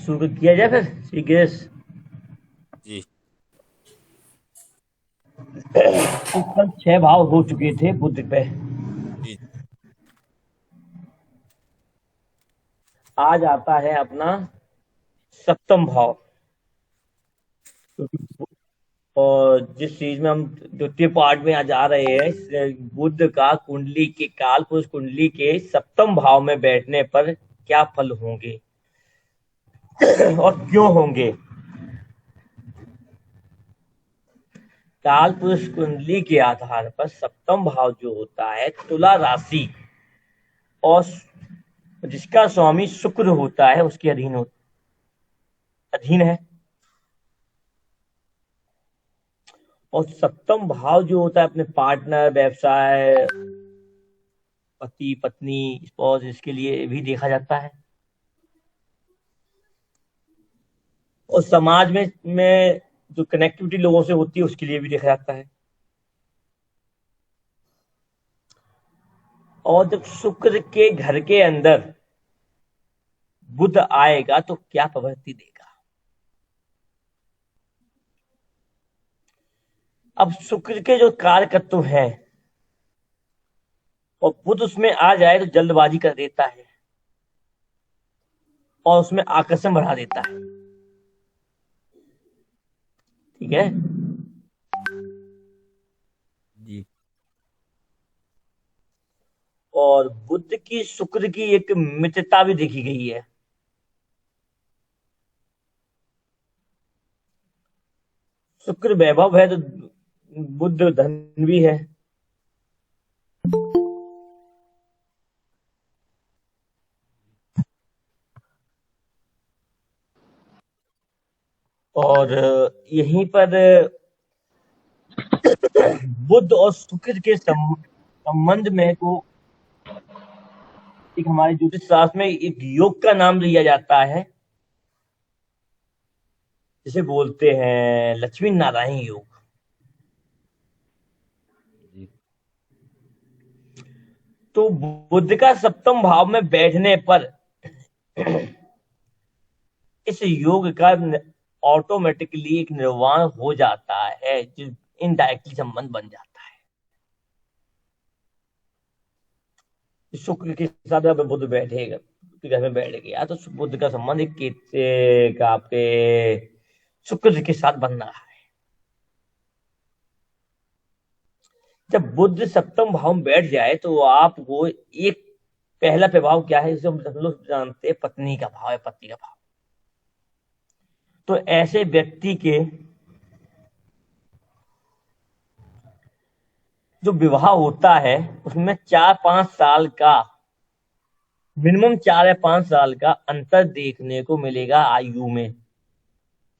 शुरू किया जाए फिर श्री गणेश। जी कल 6 भाव हो चुके थे बुध पे। जी आज आता है अपना सप्तम भाव। और जिस चीज में हम द्वितीय पार्ट में आज आ रहे हैं, बुध का कुंडली के काल पुरुष कुंडली के सप्तम भाव में बैठने पर क्या फल होंगे और क्यों होंगे। काल पुरुष कुंडली के आधार पर सप्तम भाव जो होता है तुला राशि और जिसका स्वामी शुक्र होता है उसके अधीन है। और सप्तम भाव जो होता है अपने पार्टनर, व्यवसाय, पति पत्नी, स्पॉज, इसके लिए भी देखा जाता है। और समाज में जो कनेक्टिविटी लोगों से होती है उसके लिए भी देखा जाता है। और जब शुक्र के घर के अंदर बुध आएगा तो क्या प्रवृत्ति देगा। अब शुक्र के जो कारकत्व हैं और बुध उसमें आ जाए तो जल्दबाजी कर देता है और उसमें आकर्षण बढ़ा देता है। ठीक है। जी और बुध की शुक्र की एक मित्रता भी देखी गई है। शुक्र वैभव है तो बुध धन भी है। और यहीं पर बुध और शुक्र के संबंध में को एक हमारे ज्योतिष शास्त्र में एक योग का नाम लिया जाता है जिसे बोलते हैं लक्ष्मी नारायण योग। जी तो बुध का सप्तम भाव में बैठने पर इस योग का ऑटोमेटिकली एक निर्माण हो जाता है जो इनडायरेक्टली संबंध बन जाता है। शुक्र के साथ अगर बुध बैठेगा के घर में बैठ गया तो बुध का संबंध एक का आपके शुक्र के साथ बन रहा है। जब बुध सप्तम भाव में बैठ जाए तो आपको एक पहला प्रभाव क्या है, जिसे हम लोग जानते हैं पत्नी का भाव है, पति का भाव। तो ऐसे व्यक्ति के जो विवाह होता है उसमें 4-5 साल का मिनिमम 4 या 5 साल का अंतर देखने को मिलेगा आयु में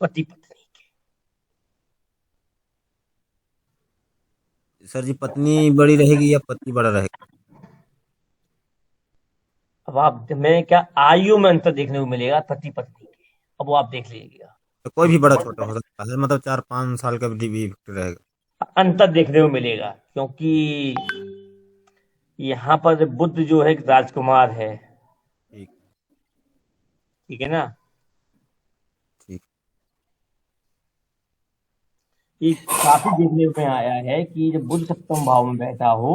पति पत्नी के। सर जी, पत्नी बड़ी रहेगी या पति बड़ा रहेगा? अब आप मैं क्या आयु में अंतर देखने को मिलेगा पति पत्नी के, अब वो आप देख लीजिएगा। तो कोई भी बड़ा छोटा हो सकता है, मतलब 4-5 साल का भी विक्ट रहेगा। अंतर देखने को मिलेगा क्योंकि यहाँ पर बुद्ध जो है एक राजकुमार है। ठीक ठीक है ना। ठीक। ये काफी देखने में आया है कि जब बुद्ध सप्तम भाव में बैठा हो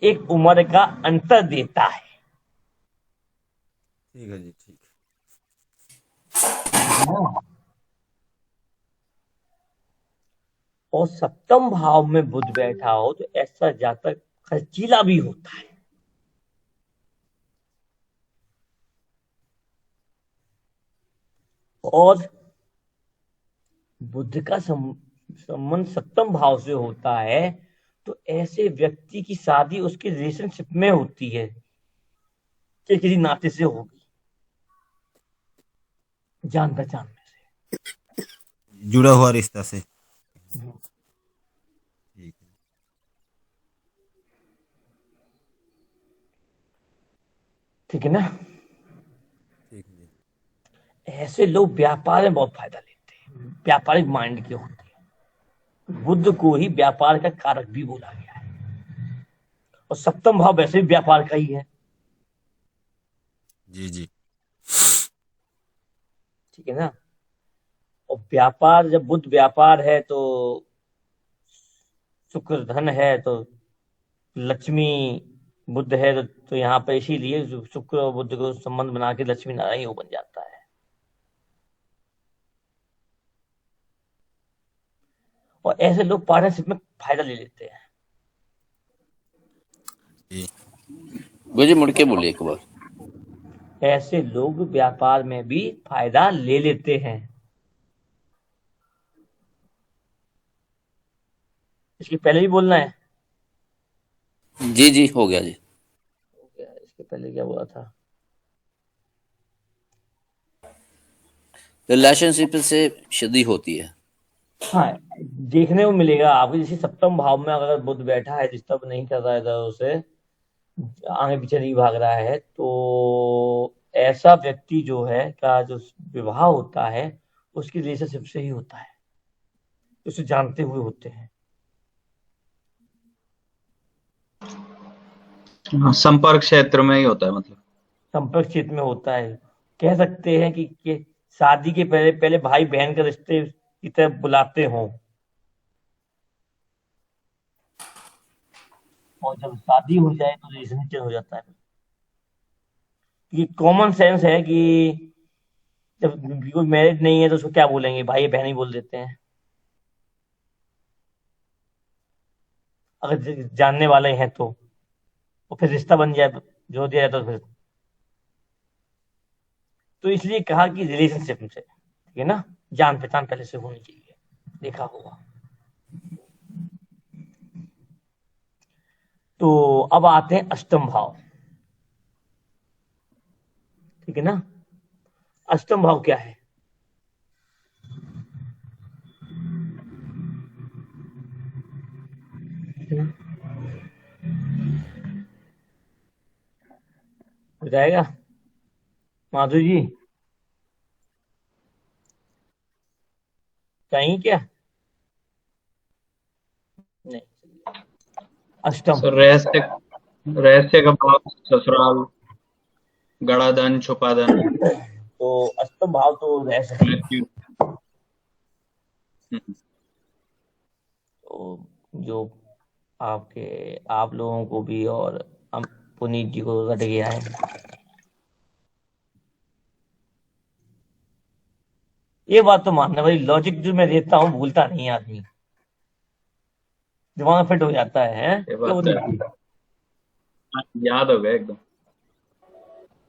एक उम्र का अंतर देता है। ठीक है जी, ठीक। और सप्तम भाव में बुध बैठा हो तो ऐसा जातक खर्चीला भी होता है। और बुध का संबंध सप्तम भाव से होता है तो ऐसे व्यक्ति की शादी उसके रिलेशनशिप में होती है कि किसी नाते से होगी, जान पहचान में जुड़ा हुआ रिश्ता से। से। ठीक है। ठीक है ना। ठीक है जी। ऐसे लोग व्यापार में बहुत फायदा लेते हैं, व्यापारिक माइंड के होते हैं। बुध को ही व्यापार का कारक भी बोला गया है और सप्तम भाव वैसे भी व्यापार का ही है। जी जी। ठीक है ना। और व्यापार, जब बुध व्यापार है तो शुक्र धन है, तो लक्ष्मी बुध है, तो यहाँ पे इसीलिए जो शुक्र और बुध को संबंध बना के लक्ष्मी नारायण योग बन जाता है। और ऐसे लोग पार्टनरशिप में फायदा ले लेते हैं। जी। मुझे मुड़ के बोलिए एक बार। ऐसे लोग व्यापार में भी फायदा ले लेते हैं। इसके पहले भी बोलना है। जी जी हो गया जी। इसके पहले क्या बोला था? रिलेशनशिप से शादी होती है। हाँ, देखने को मिलेगा आपको, जैसे सप्तम भाव में अगर बुध बैठा है, डिस्टर्ब नहीं कर रहा है इधर उसे, आगे पीछे नहीं भाग रहा है, तो ऐसा व्यक्ति जो है का जो विवाह होता है उसकी रिलेशनशिप से ही होता है, उसे जानते हुए होते हैं। हाँ, संपर्क क्षेत्र में ही होता है मतलब। संपर्क क्षेत्र में होता है। कह सकते हैं कि शादी के पहले पहले भाई बहन के रिश्ते की तरह बुलाते हों, और जब शादी हो जाए तो रिलेशन चेंज हो जाता है। ये कॉमन सेंस है कि जब कोई मैरिज नहीं है तो उसको क्या बोलेंगे, भाई बहन ही बोल देते हैं, अगर जानने वाले हैं तो। और फिर रिश्ता बन जाए, जो दिया जाए तो फिर, तो इसलिए कहा कि रिलेशनशिप से, ठीक है ना, जान पहचान पहले से होनी चाहिए, देखा होगा। तो अब आते हैं अष्टम भाव, ठीक है ना। अष्टम भाव क्या है? हो जाएगा माधुरी जी, कहीं क्या? नहीं। अष्टम, सर रहस्य, रहस्य का भाव ससुराल, गड़ा धन, छुपा धन, तो अष्टम भाव तो रहस्य है। मृत्यु। तो जो आप लोगों को भी और पुनीत जी को रट गया है। ये बात तो मानना भाई, लॉजिक जो मैं देता हूँ भूलता नहीं है आदमी, दिमाग फिट हो जाता है, हैं? ये क्यों बात पुनीत है, जी? याद हो गया एकदम।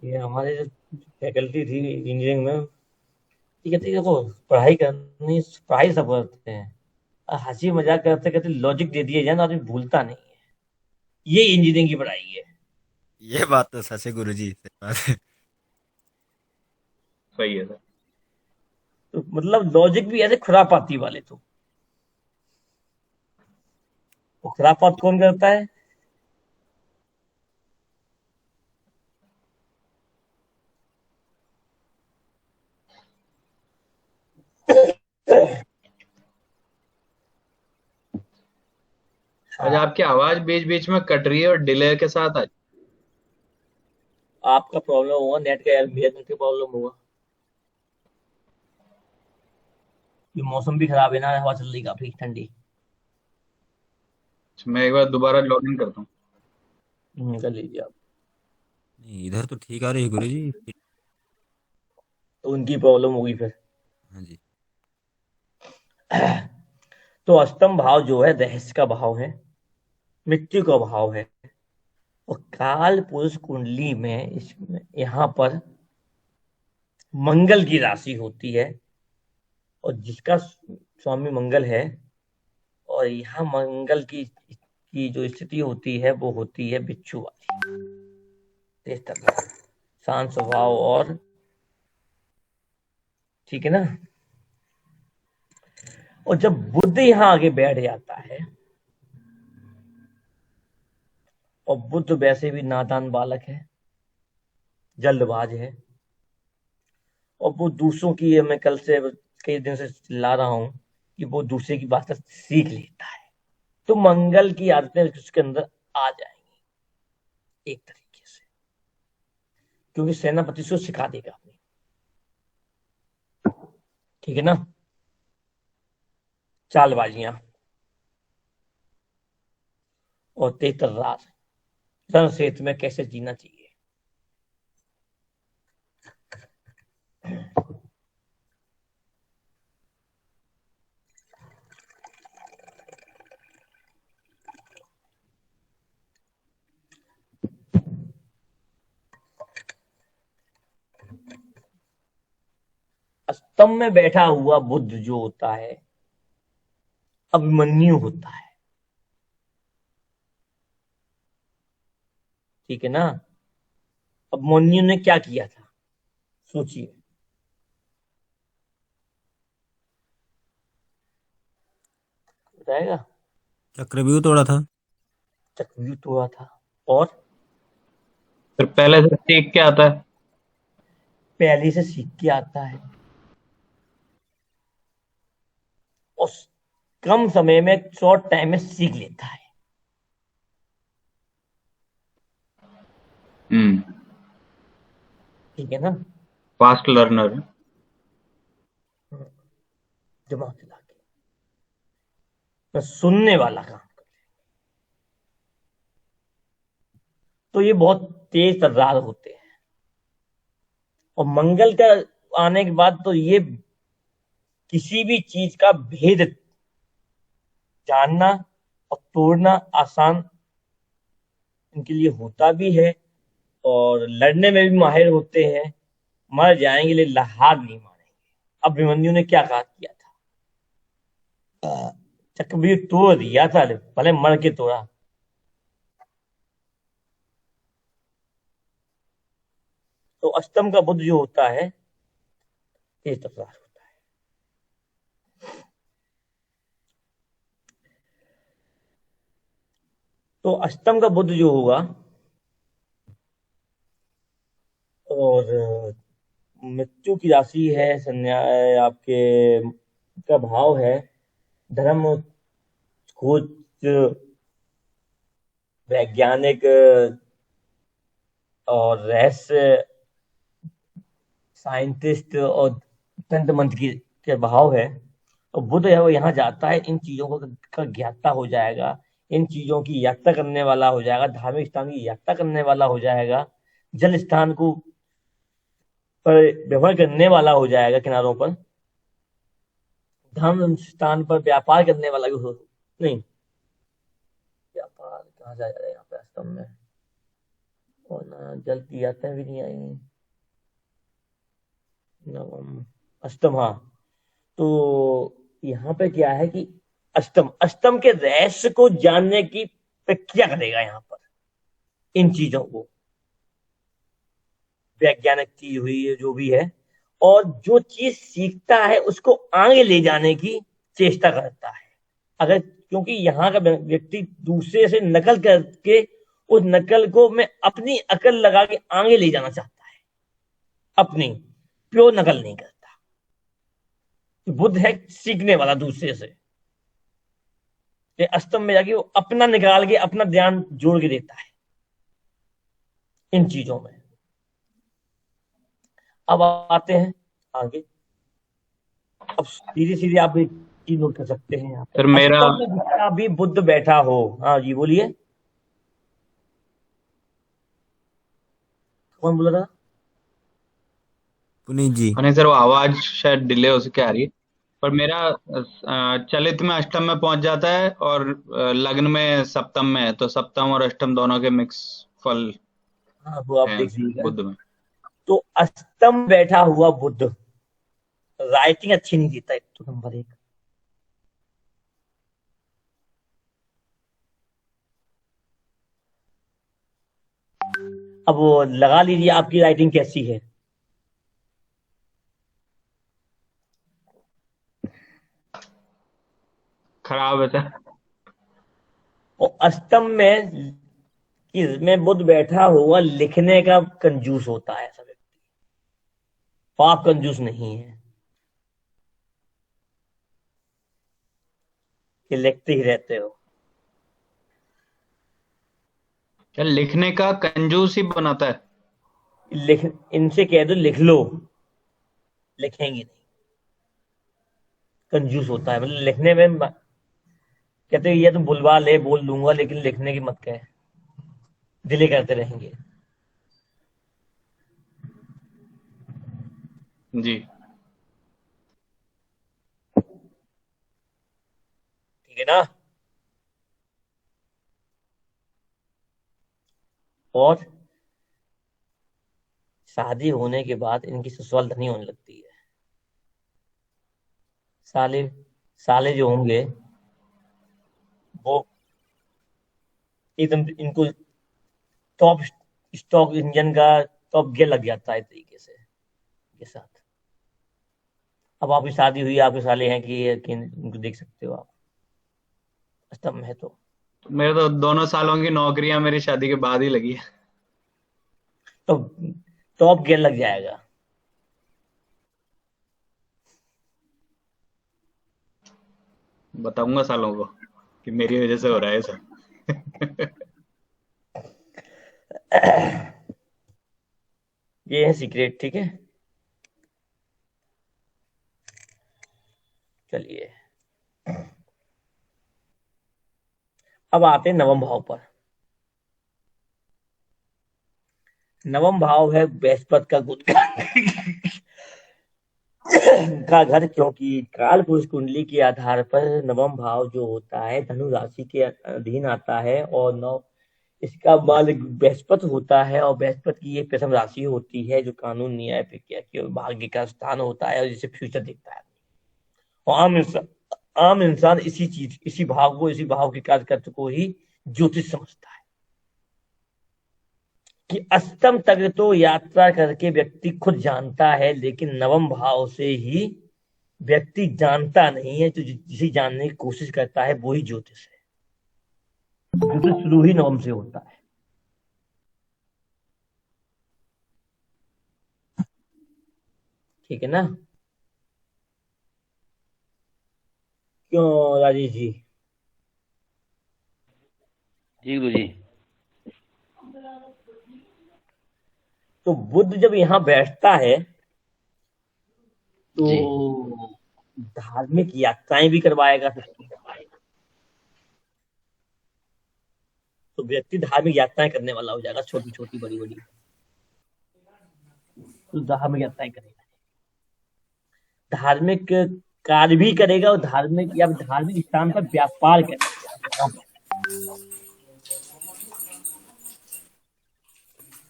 ये हमारे जो फैकल्टी थी इंजीनियरिंग में, ये कहते देखो, पढ़ाई करनी, पढ़ाई सब करते हैं, हंसी मजाक करते करते लॉजिक दे दिए जाए ना, आदमी भूलता नहीं है। ये इंजीनियरिंग की पढ़ाई है। ये बात तो सच है गुरुजी, सही बात है। सही है सर। तो मतलब लॉजिक भी ऐसे खुरापाती वाले, तो वो खुरापात कौन करता है? आज आपकी आवाज बीच बीच में कट रही है और डिले के साथ आज। आपका प्रॉब्लम होगा नेट का, यार मेरा नेट का प्रॉब्लम होगा। ये मौसम भी खराब है ना, हवा चल रही काफी ठंडी। मैं एक बार दोबारा लॉग इन करता हूँ। कर लीजिए आप। नहीं, इधर तो ठीक आ रही है गुरुजी। तो उनकी प्रॉब्लम होगी फिर। हाँ जी। तो अष्टम भाव जो है रहस्य का भाव है, मृत्यु का भाव है। और काल पुरुष कुंडली में इसमें यहाँ पर मंगल की राशि होती है, और जिसका स्वामी मंगल है, और यहाँ मंगल की जो स्थिति होती है वो होती है बिच्छू वाली, तेज तर्क, शांत स्वभाव, और ठीक है ना। और जब बुध यहाँ आगे बैठ जाता है, और बुध वैसे भी नादान बालक है, जल्दबाज है, और वो दूसरों की, मैं कल से कई दिन से ला रहा हूं कि वो दूसरे की बात सीख लेता है, तो मंगल की आदतें उसके अंदर आ जाएंगी एक तरीके से, क्योंकि सेनापति से सिखा देगा अपनी। ठीक है ना, चालबाजियां और तेज तर्रार, रणक्षेत्र में कैसे जीना चाहिए। स्तंभ में बैठा हुआ बुद्ध जो होता है अभिमन्यु होता है, ठीक है ना। अभिमन्यु ने क्या किया था, सोचिए। बताएगा। चक्रव्यूह तोड़ा था। चक्रव्यूह तोड़ा था और फिर पहले से सीख के आता है। पहले से सीख के आता है और कम समय में, शॉर्ट टाइम में सीख लेता है। ठीक है ना। Fast learner. दिमाग चला के मैं सुनने वाला काम कर, तो ये बहुत तेज तर्रार होते हैं। और मंगल का आने के बाद तो ये किसी भी चीज का भेद जानना और तोड़ना आसान इनके लिए होता भी है, और लड़ने में भी माहिर होते हैं। मर जाएंगे लेकिन हार नहीं मानेंगे। अभिमन्यु ने क्या कहा किया था, चक्रव्यूह तोड़ दिया था, भले मर के तोड़ा। तो अष्टम का बुद्ध जो होता है तेज तर्रार होता है। तो अष्टम का बुद्ध जो होगा, और मृत्यु की राशि है, आपके का भाव है धर्म, खोज, वैज्ञानिक और रहस्य, साइंटिस्ट और तंत्र मंत्र की के भाव है। और बुद्ध है वो यहाँ जाता है, इन चीजों का ज्ञाता हो जाएगा, इन चीजों की यात्रा करने वाला हो जाएगा, धार्मिक स्थान की यात्रा करने वाला हो जाएगा, जल स्थान को पर व्यवहार करने वाला हो जाएगा, किनारों पर धर्म स्थान पर व्यापार करने वाला भी हो, नहीं व्यापार कहाँ जाएगा यहाँ पे अष्टम में, और ना जल की यात्रा भी नहीं आएंगी। नवम अष्टम, हाँ। तो यहाँ पे क्या है कि अष्टम अष्टम के रहस्य को जानने की प्रक्रिया करेगा यहाँ पर, इन चीजों को, वैज्ञानिक चीज हुई है जो भी है, और जो चीज सीखता है उसको आगे ले जाने की चेष्टा करता है। अगर क्योंकि यहाँ का व्यक्ति दूसरे से नकल करके उस नकल को मैं अपनी अकल लगा के आगे ले जाना चाहता है, अपनी प्योर नकल नहीं करता। बुद्ध है सीखने वाला दूसरे से, अष्टम में जाके वो अपना निकाल के अपना ध्यान जोड़ के देता है इन चीजों में। अब आते हैं आगे। अब सीधे सीधे आप भी चीज नोट कर सकते हैं यहाँ फिर मेरा जितना भी बुद्ध बैठा हो। हाँ जी बोलिए, कौन बोल रहा? पुनीत जी। नहीं सर, वो आवाज शायद डिले हो सके आ रही है। पर मेरा चलित में अष्टम में पहुंच जाता है और लग्न में सप्तम में है, तो सप्तम और अष्टम दोनों के मिक्स फल हाँ वो आप हैं देख लीजिएगा। बुद्ध में। तो अष्टम बैठा हुआ बुद्ध राइटिंग अच्छी नहीं देता, एक तो नंबर एक। अब वो लगा लीजिए आपकी राइटिंग कैसी है। खराब है सर। और अष्टम में इसमें बुद्ध बैठा हुआ लिखने का कंजूस होता है ऐसा व्यक्ति, पाप कंजूस नहीं है, कि लिखते ही रहते हो। क्या लिखने का कंजूस ही बनाता है? लिख इनसे कह दो लिख लो, लिखेंगे नहीं। कंजूस होता है, मतलब लिखने में कहते हैं ये तुम बुलवा ले, बोल दूंगा, लेकिन लिखने की मत कहे, डिले करते रहेंगे। जी। ठीक है ना। और शादी होने के बाद इनकी ससुराल धनी होने लगती है। साले साले जो होंगे वो एकदम इनको टॉप स्टॉक इंजन का टॉप गियर लग जाता है, एक तरीके से के साथ। अब आपकी शादी हुई, आपके साले हैं कि इनको देख सकते हो आप, स्तंभ में है तो। मेरे तो दोनों सालों की नौकरियां मेरी शादी के बाद ही लगी है। तो टॉप गियर लग जाएगा। बताऊंगा सालों को कि मेरी वजह से हो रहा है सब। ये है सीक्रेट, ठीक है। चलिए, अब आते हैं नवम भाव पर। नवम भाव है बृहस्पति का गुद का घर, क्योंकि काल पुरुष कुंडली के आधार पर नवम भाव जो होता है धनु राशि के अधीन आता है, और नौ इसका मालिक बृहस्पति होता है, और बृहस्पति की ये प्रथम राशि होती है जो कानून, न्याय, प्रक्रिया के और भाग्य का स्थान होता है, और जिसे फ्यूचर देखता है। और आम इंसान इसी भाव के कार्यकर्ता को ही ज्योतिष समझता है। कि अष्टम तक तो यात्रा करके व्यक्ति खुद जानता है, लेकिन नवम भाव से ही व्यक्ति जानता नहीं है, तो जिसे जानने की कोशिश करता है वो ही ज्योतिष है। ज्योतिष शुरू ही नवम से होता है। ठीक है ना। क्यों राजेश जी। जी गुरु जी। तो बुद्ध जब यहाँ बैठता है जी तो धार्मिक यात्राएं भी करवाएगा सबको। तो व्यक्ति धार्मिक यात्राएं करने वाला हो जाएगा, छोटी छोटी बड़ी बड़ी। तो धार्मिक यात्राएं करेगा, धार्मिक कार्य भी करेगा, और धार्मिक स्थान पर व्यापार करेगा।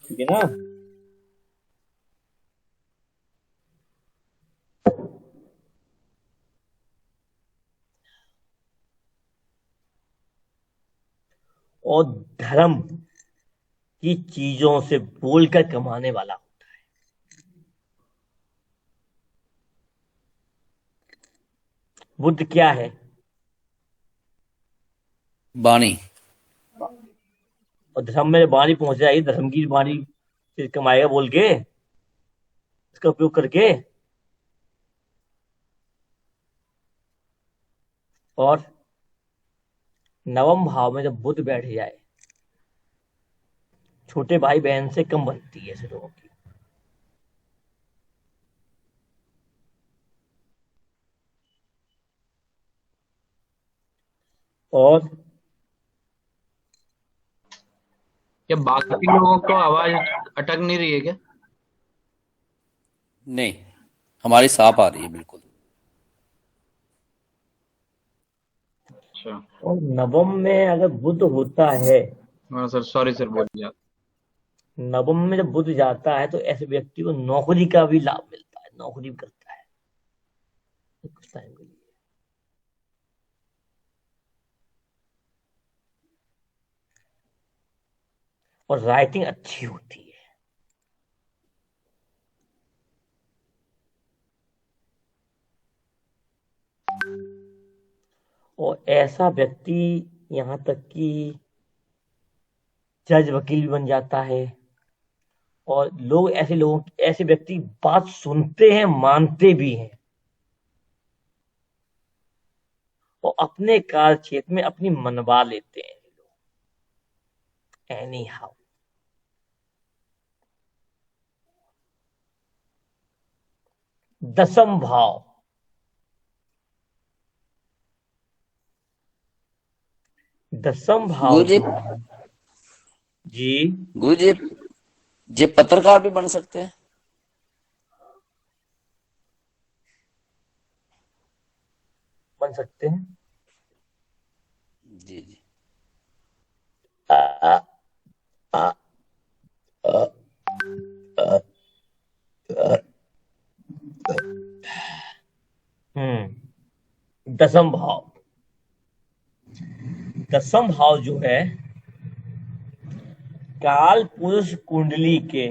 ठीक है ना। और धर्म की चीजों से बोलकर कमाने वाला होता है। बुद्ध क्या है? बानी। और धर्म में वाणी पहुंच जाएगी, धर्म की वाणी से कमाएगा बोल के, इसका उपयोग करके। और नवम भाव में जब बुद्ध बैठ जाए, छोटे भाई बहन से कम बनती है ऐसे लोगों की। और क्या बाकी लोगों को आवाज अटक नहीं रही है क्या? नहीं, हमारी साफ आ रही है बिल्कुल। अच्छा। और नवम में अगर बुद्ध होता है, हाँ सर, सॉरी सर, बोलिए आप। नवम में जब बुद्ध जाता है तो ऐसे व्यक्ति को नौकरी का भी लाभ मिलता है, नौकरी भी करता है कुछ टाइम के लिए। और राइटिंग अच्छी होती है। और ऐसा व्यक्ति यहाँ तक कि जज वकील भी बन जाता है। और लोग ऐसे व्यक्ति बात सुनते हैं, मानते भी हैं, और अपने कार्य क्षेत्र में अपनी मनवा लेते हैं एनी हाउ। दसम भाव दसम भाव गुरुजी जो है जी, गुरुजी ये पत्रकार भी बन सकते हैं। बन सकते हैं। जी जी। आ, आ, आ, आ, आ, आ, दसम भाव, दसम भाव जो है काल पुरुष कुंडली के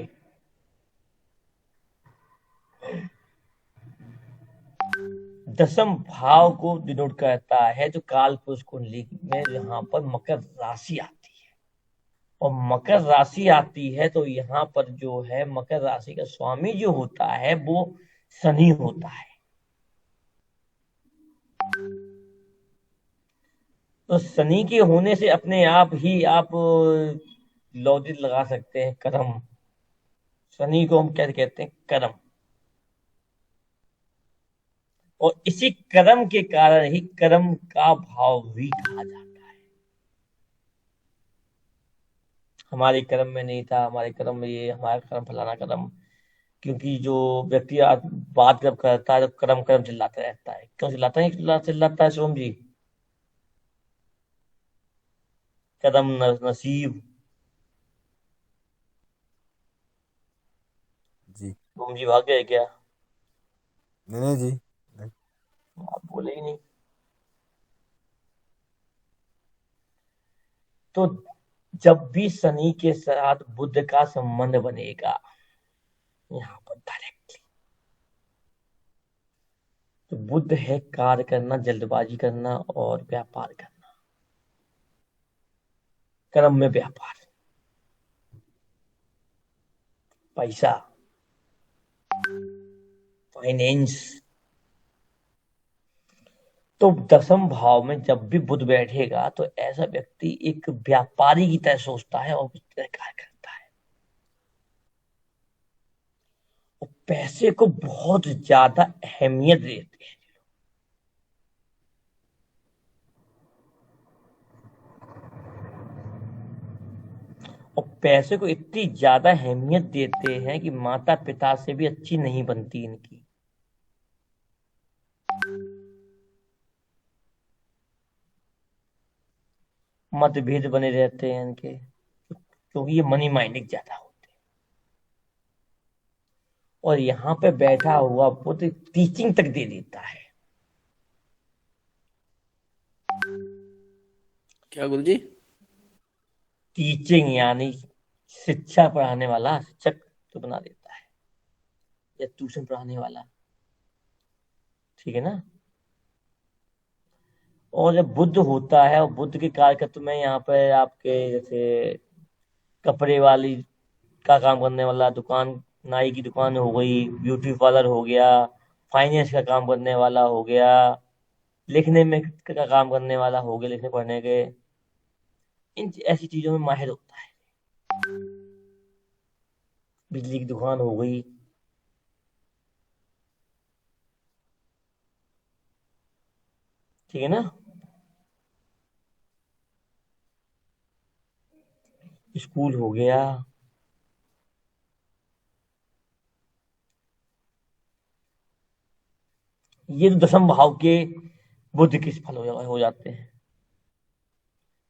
दसम भाव को डिनोट करता है। जो काल पुरुष कुंडली में यहाँ पर मकर राशि आती है, और मकर राशि आती है तो यहाँ पर जो है मकर राशि का स्वामी जो होता है वो शनि होता है। तो शनि के होने से अपने आप ही आप लॉजिक लगा सकते हैं, कर्म। शनि को हम क्या कहते हैं? कर्म। और इसी कर्म के कारण ही कर्म का भाव भी कहा जाता है। हमारे कर्म में नहीं था, हमारे कर्म में ये, हमारा कर्म फलाना कर्म। क्योंकि जो व्यक्ति बात जब करता है तो कर्म कर्म चिल्लाता रहता है। क्यों चिल्लाता है? चिल्लाता है सोम जी, कर्म नसीब। जी। सोम जी भाग गए क्या? नहीं नहीं जी, नहीं। आप बोले ही नहीं। तो जब भी शनि के साथ बुध का संबंध बनेगा यहाँ पर डायरेक्टली, तो बुध है कार्य करना, जल्दबाजी करना और व्यापार करना। कर्म में व्यापार, पैसा, फाइनेंस। तो दसम भाव में जब भी बुध बैठेगा तो ऐसा व्यक्ति एक व्यापारी की तरह सोचता है और उस तरह कार्य करता है। और पैसे को बहुत ज्यादा अहमियत देते हैं। और पैसे को इतनी ज्यादा अहमियत देते हैं कि माता पिता से भी अच्छी नहीं बनती इनकी। मतभेद बने रहते हैं इनके, क्योंकि ये मनी माइंडेड ज्यादा होते हैं। और यहाँ पे बैठा हुआ बुध टीचिंग तक दे देता है। क्या गुरुजी? टीचिंग यानी शिक्षा पढ़ाने वाला शिक्षक तो बना देता है, या ट्यूशन पढ़ाने वाला। ठीक है ना? और जब बुद्ध होता है, और बुद्ध के कार्यकर्ता में यहाँ पे आपके जैसे कपड़े वाली का काम करने वाला दुकान, नाई की दुकान हो गई, ब्यूटी पार्लर हो गया, फाइनेंस का काम करने वाला हो गया, लिखने में का काम करने वाला हो गया, लिखने पढ़ने के, इन ऐसी चीजों में माहिर होता है। बिजली की दुकान हो गई। ठीक है ना? स्कूल हो गया। ये तो दसम भाव के बुद्ध किस फल हो जाते हैं।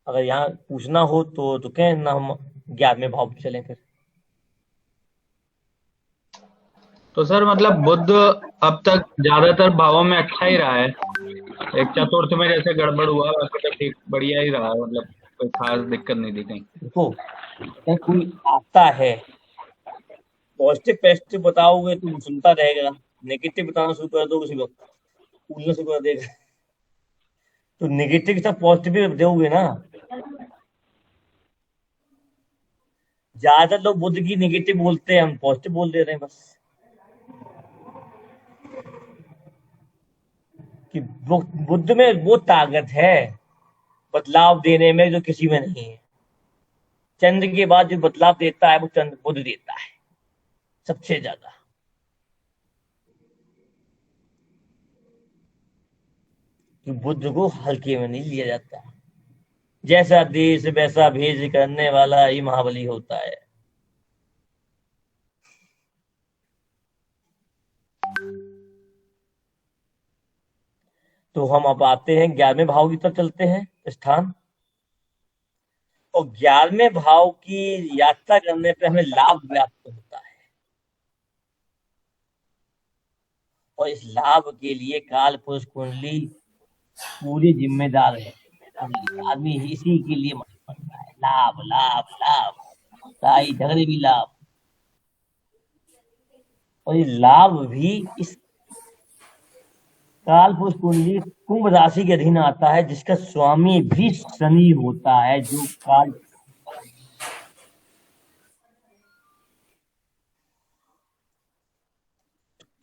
अगर यहाँ पूछना हो तो कहें ना, हम 11वें भाव पे चलें फिर। तो सर मतलब बुध अब तक ज्यादातर भावों में अच्छा ही रहा है। एक चतुर्थ में जैसे गड़बड़ हुआ, वैसे तो ठीक बढ़िया ही रहा है, मतलब कोई खास दिक्कत नहीं दी कहीं। देखो, अगर कोई आता है, पॉजिटिव पॉजिटिव बताओगे तो सुनता रहेगा, नेगेटिव बताना शुरू कर दोगे उसी वक्त भूलना शुरू कर देगा। तो नेगेटिव के साथ पॉजिटिव दोगे ना। ज्यादातर लोग बुद्ध की नेगेटिव बोलते हैं, हम पॉजिटिव बोल दे रहे हैं बस। कि बुद्ध में वो ताकत है बदलाव देने में जो किसी में नहीं है। चंद्र के बाद जो बदलाव देता है वो चंद्र बुद्ध देता है सबसे ज्यादा। कि बुद्ध को हल्के में नहीं लिया जाता। जैसा देश वैसा भेज करने वाला ही महाबली होता है। तो हम अब आते हैं 11वें भाव की तरफ चलते हैं स्थान। और 11वें भाव की यात्रा करने पे हमें लाभ प्राप्त होता है, और इस लाभ के लिए काल पुरुष कुंडली पूरी जिम्मेदार है। आदमी इसी के लिए मर पड़ता है, लाभ लाभ लाभ, लड़ाई झगड़े भी लाभ। और ये लाभ भी इस काल पुरुष कुंडली कुंभ राशि के अधीन आता है, जिसका स्वामी भी शनि होता है, जो काल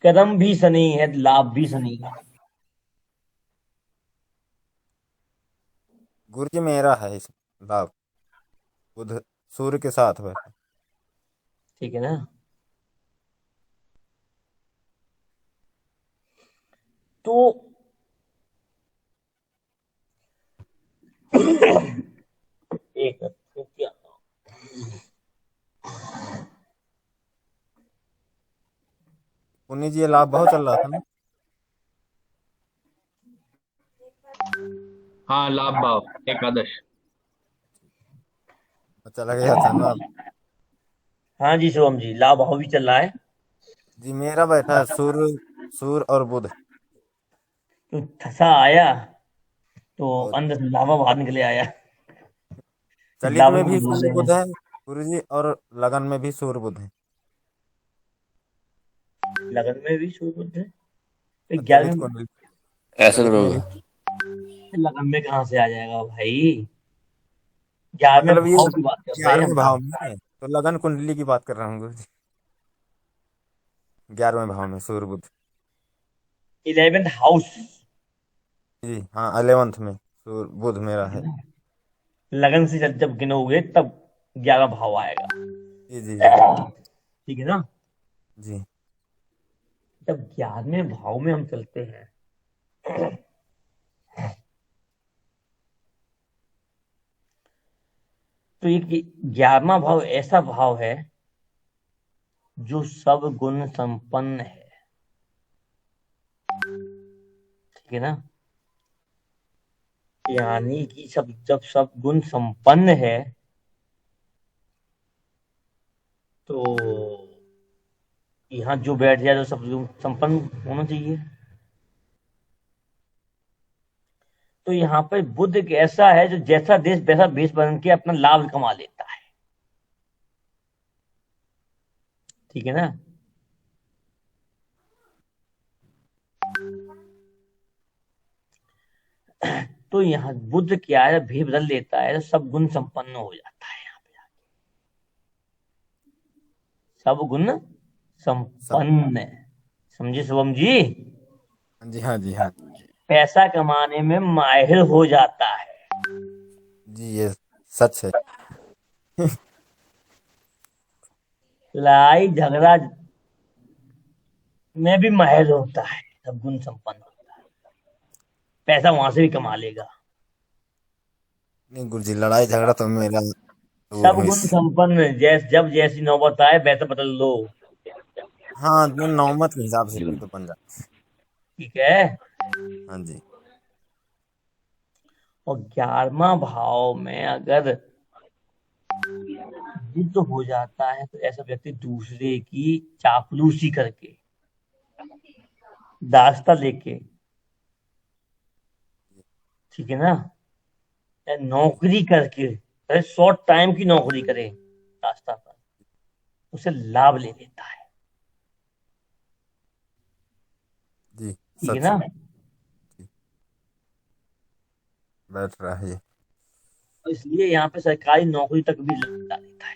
कर्म भी शनि है, लाभ भी शनि है। गुरु जी मेरा है इस लाभ, बुध सूर्य के साथ बैठा। ठीक है ना। तो एक क्या पुण्य जी ये लाभ बहुत चल रहा था ना। हाँ, लाभ भाव एकादश। चला गया था ना। हाँ जी शिवम जी, लाभ भाव भी चल रहा है। जी मेरा बैठा है सूर्य, सूर्य और बुध। तो ठसा आया तो और अंदर से लावा बाहर निकले आया। चलित लाभ में को भी बोल सूर्य रहे बुध हैं, है गुरु जी, और लगन में भी सूर्य बुध है। लगन में भी सूर्य बुध है। तो और चलित 11वें कुंडली, ऐसा चलित में भी। करोगे? लगन में कहाँ से आ जाएगा भाई? 11वें मतलब ये भाव की बात कर रहे हैं 11वें हम भाव तो। में है, तो लगन कुंडली की बात कर रहा हूँ गुरु जी। 11वें भाव में सूर्य बुध। 11th हाउस, जी हाँ 11th में सूर्य बुध मेरा है। लगन से जब गिनोगे तब 11 भाव आएगा। जी जी जी ठीक है ना। जी। जब 11वें भाव में हम चलते हैं, तो एक 11वां भाव ऐसा भाव है जो सब गुण संपन्न है। ठीक है ना। यानी कि जब सब गुण संपन्न है, तो यहाँ जो बैठ जाए तो सब गुण संपन्न होना चाहिए। तो यहाँ पर बुद्ध एक ऐसा है जो जैसा देश वैसा भेष बन के अपना लाभ कमा लेता है। ठीक है ना। तो यहाँ बुद्ध क्या है, भेष बदल लेता है तो सब गुण संपन्न हो जाता है। यहाँ पे सब गुण सब। संपन्न, समझे शुभम जी? हाँ जी हाँ जी हाँ पैसा कमाने में माहिर हो जाता है, जी, ये सच है। लड़ाई झगड़ा में भी माहिर होता है, सब गुण संपन्न होता है, पैसा वहां से भी कमा लेगा। नहीं गुरु जी, लड़ाई झगड़ा तो मेरा दूर सब हो गुण इससे। संपन्न, जब जैसी नौबत आए वैसे बदल लो। हाँ जो नौमत के हिसाब से फिर तो बन जाता ठीक है। है। हाँ जी। और 11वां भाव में अगर युद्ध हो जाता है, तो ऐसा व्यक्ति दूसरे की चापलूसी करके, दास्ता लेके, ठीक है ना, या नौकरी करके, अरे शॉर्ट टाइम की नौकरी करे रास्ता पर, उसे लाभ ले लेता है। जी ठीक है सच ना। है। बैठ रहा है ये। और इसलिए यहाँ पे सरकारी नौकरी तक भी लगा देता है,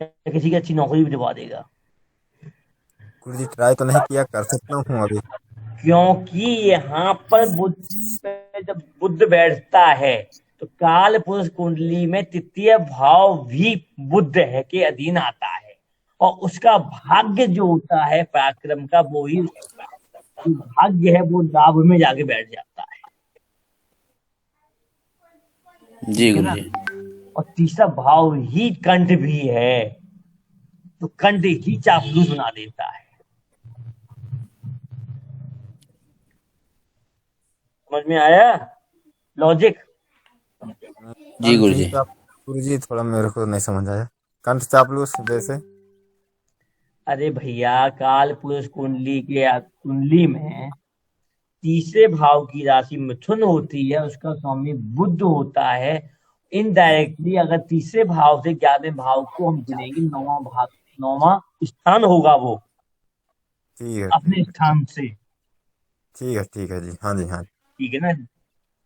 या किसी की अच्छी नौकरी भी दिलवा देगा। गुरु जी ट्राई तो नहीं किया, कर सकता हूँ अभी। क्योंकि यहाँ पर बुद्ध पे जब बुद्ध बैठता है, तो काल पुरुष कुंडली में तृतीय भाव भी बुद्ध है के अधीन आता है, और उसका भाग्य जो होता है पराक्रम का, वो ही जो भाग्य है वो लाभ में जाके बैठ जाता है। जी ठीक है ना। गुरुजी। और तीसरा भाव ही कंठ भी है, तो कंठ ही चापलूस बना देता है। समझ में आया लॉजिक? जी कंठ ही गुरुजी। चाप गुरुजी थोड़ा मेरे को नहीं समझ आया। कंठ चापलूस जैसे? अरे भैया, काल पुरुष कुंडली में तीसरे भाव की राशि मिथुन होती है, उसका स्वामी बुध होता है। ठीक इनडायरेक्टली अगर तीसरे भाव से 11वें भाव को हम गिनेंगे, नौवां स्थान होगा वो ठीक है अपने ठीक है स्थान से। ठीक है जी। हाँ जी हाँ जी। ठीक है ना,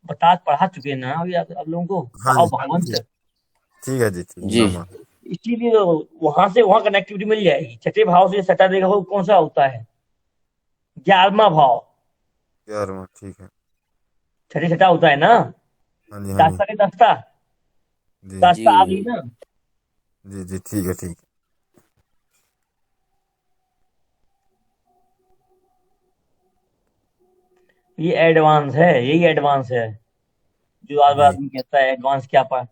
बता पढ़ा चुके हैं ना अभी आप लोगों को हाँ भाव जी भावंत। ठीक ठीक है जी। ठीक जी नौमा। इसीलिए तो वहां से वहां कनेक्टिविटी मिल जाएगी। छठे भाव से सटा देगा वो कौन सा होता है? 11वां भाव। 11वां ठीक है। छठे छठा होता है ना, हाँ जी हाँ जी। दास्ता के दास्ता, जी जी दास्ता आ गुरुजी। गई ना। जी जी ठीक है ठीक ये एडवांस है, यही एडवांस है जो है। आज जी आदमी कहता है एडवांस क्या पा।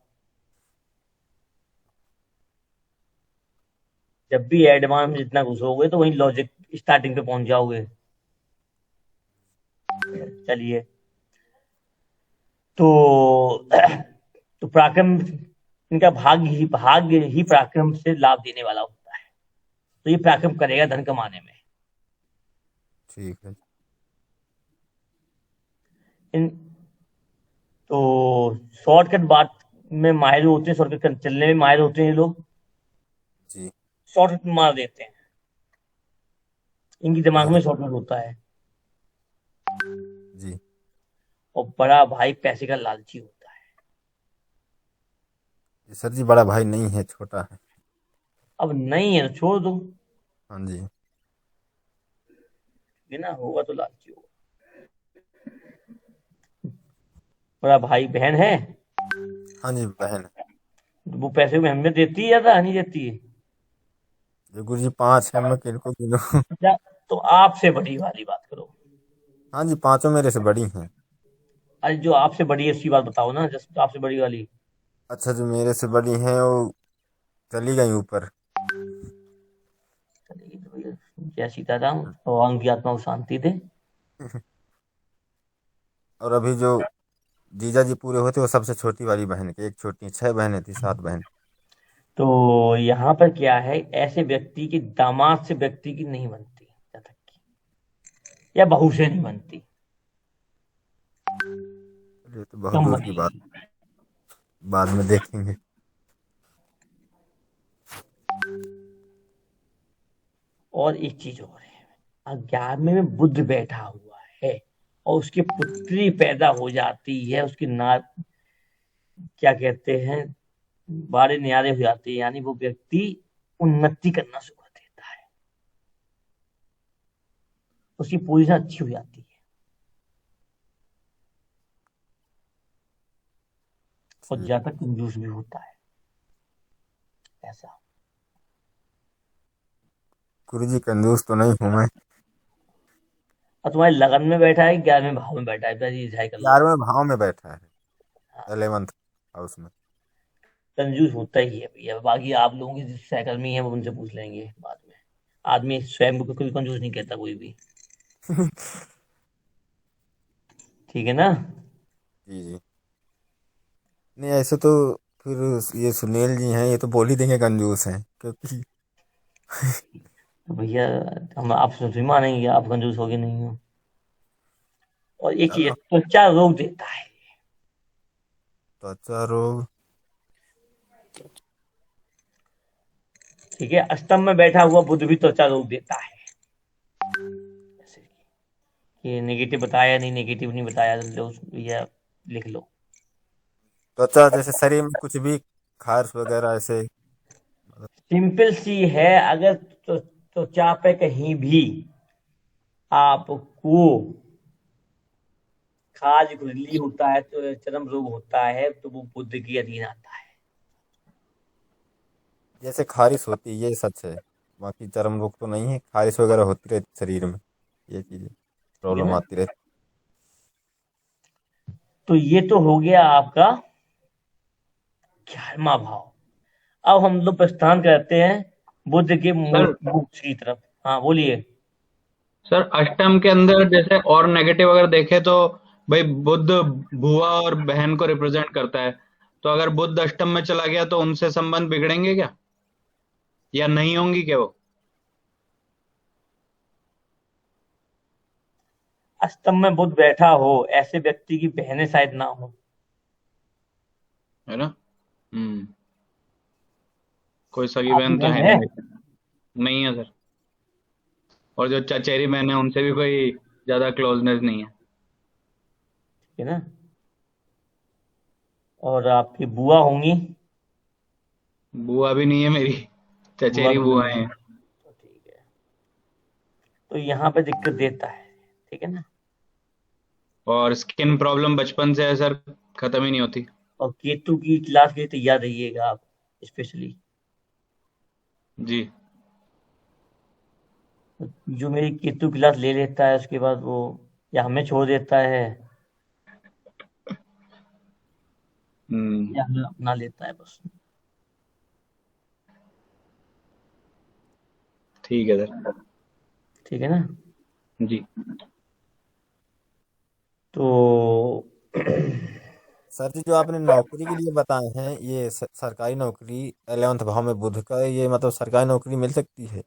जब भी एडवांस में जितना घुसोगे तो वही लॉजिक स्टार्टिंग पे पहुंच जाओगे। चलिए, तो तो पराक्रम, इनका भाग्य ही पराक्रम से लाभ देने वाला होता है। तो ये पराक्रम करेगा धन कमाने में। ठीक है। इन तो शॉर्टकट बात में माहिर होते हैं, शॉर्टकट चलने में माहिर होते हैं ये लोग, जी शॉर्टकट मार देते हैं। इनकी दिमाग ठीक में है शॉर्टकट होता है। जी। और बड़ा भाई पैसे का लालची होता है। ये सर जी बड़ा भाई नहीं है, छोटा है। अब नहीं है तो छोड़ दो, हाँ जी। बिना होगा तो लालची होगा। बड़ा भाई बहन है, हाँ जी बहन है। वो पैसे में अहमियत देती है या नहीं देती है? जो गुरुजी 5 है, मैं किनको गिनूं? अच्छा, तो आपसे बड़ी वाली बात करो। हाँ जी, पांचों मेरे से बड़ी हैं। अरे जो आपसे बड़ी है उसकी बात बताओ ना, जस्ट आपसे बड़ी वाली। अच्छा, जो मेरे से बड़ी हैं वो चली गई ऊपर। चलिए तो भैया, जय सीताराम, भगवान की आत्मा को शांति दे। और अभी जो जीजा जी पूरे होते वो सबसे छोटी वाली बहन की, एक छोटी, 6 बहनें थी, 7 बहन। तो यहाँ पर क्या है, ऐसे व्यक्ति की दामाद से व्यक्ति की नहीं बनती जहाँ तक की, या बहू से नहीं बनती, ये तो बहुत कम दूर की बात, बनेगी। बाद में देखेंगे। और एक चीज और है, 11वें में बुध बैठा हुआ है और उसकी पुत्री पैदा हो जाती है, उसकी ना क्या कहते हैं, बारे न्यारे हो जाते हैं, यानी वो व्यक्ति उन्नति करना शुरू कर देता है, उसकी पोजीशन अच्छी हो जाती है और ठीक ज्यादा है। कंजूस भी होता है ऐसा। गुरु जी कंजूस तो नहीं हूं मैं। और तुम्हारे लगन में बैठा है, 11वें भाव में बैठा है, बस ये डिसाइड कर लो। 11वें भाव में बैठा है, हाँ, 11th हाउस में। कंजूस होता ही है भैया। बाकी आप लोगों की जो सहकर्मी है वो उनसे पूछ लेंगे बाद में। आदमी स्वयं को कोई कंजूस नहीं कहता कोई भी। ठीक है ना। जी जी। नहीं ऐसे तो फिर ये सुनील जी हैं, ये तो बोल ही देंगे कंजूस हैं, क्योंकि तो भैया, हम आपसे नहीं मानेंगे आप कंजूस हो कि नहीं हो। और एक चीज है, चलो। त्वचा रोग देता है। त्वचा रोग। ठीक है, अष्टम में बैठा हुआ बुध भी त्वचा रोग देता है। जैसे कि नेगेटिव बताया नहीं, नेगेटिव नहीं बताया, लो भैया लिख लो। त्वचा जैसे शरीर में कुछ भी खारिश वगैरह ऐसे? सिंपल सी है, अगर त्वचा पे कहीं भी आपको खाज खुजली होता है, तो चर्म रोग होता है, तो वो बुध के अधीन आता है। जैसे खारिश होती है ये सच है, बाकी चर्म रोग तो नहीं है, खारिश वगैरह होती रहती शरीर में, ये चीजें ठीक है प्रॉब्लम ना। आती रहती। तो ये तो हो गया आपका 11वां भाव। अब हम लोग प्रस्थान करते हैं बुध के सर मोक्ष की तरफ। हाँ बोलिए। सर अष्टम के अंदर जैसे और नेगेटिव अगर देखे तो भाई बुध बुआ और बहन को रिप्रेजेंट करता है, तो अगर बुध अष्टम में चला गया तो उनसे संबंध बिगड़ेंगे क्या, या नहीं होंगी क्या वो? अष्टम में बुध बैठा हो, ऐसे व्यक्ति की बहनें शायद ना हो। है ना? हम्म। कोई सगी आपकी बहन तो बहन है है? नहीं मेरी। नहीं है सर। और जो चचेरी बहन है उनसे भी कोई ज्यादा क्लोजनेस नहीं है। ठीक है ना। और आपकी बुआ होंगी? बुआ भी नहीं है मेरी, बुआ चचेरी भी नहीं बुआ है, है। तो ठीक है। तो यहाँ पे दिक्कत देता है। ठीक है ना। और स्किन प्रॉब्लम बचपन से है सर, खत्म ही नहीं होती। और केतु की क्लास के लिए तैयार रहिएगा आप, स्पेशली। जी। जो मेरी केतु क्लास ले लेता है उसके बाद वो या हमें छोड़ देता है हम्म। या हमें अपना लेता है बस। ठीक है सर। ठीक है ना। जी। तो सर जी, जो आपने नौकरी के लिए बताए हैं, ये सरकारी नौकरी 11वें भाव में बुध का, ये मतलब सरकारी नौकरी मिल सकती है?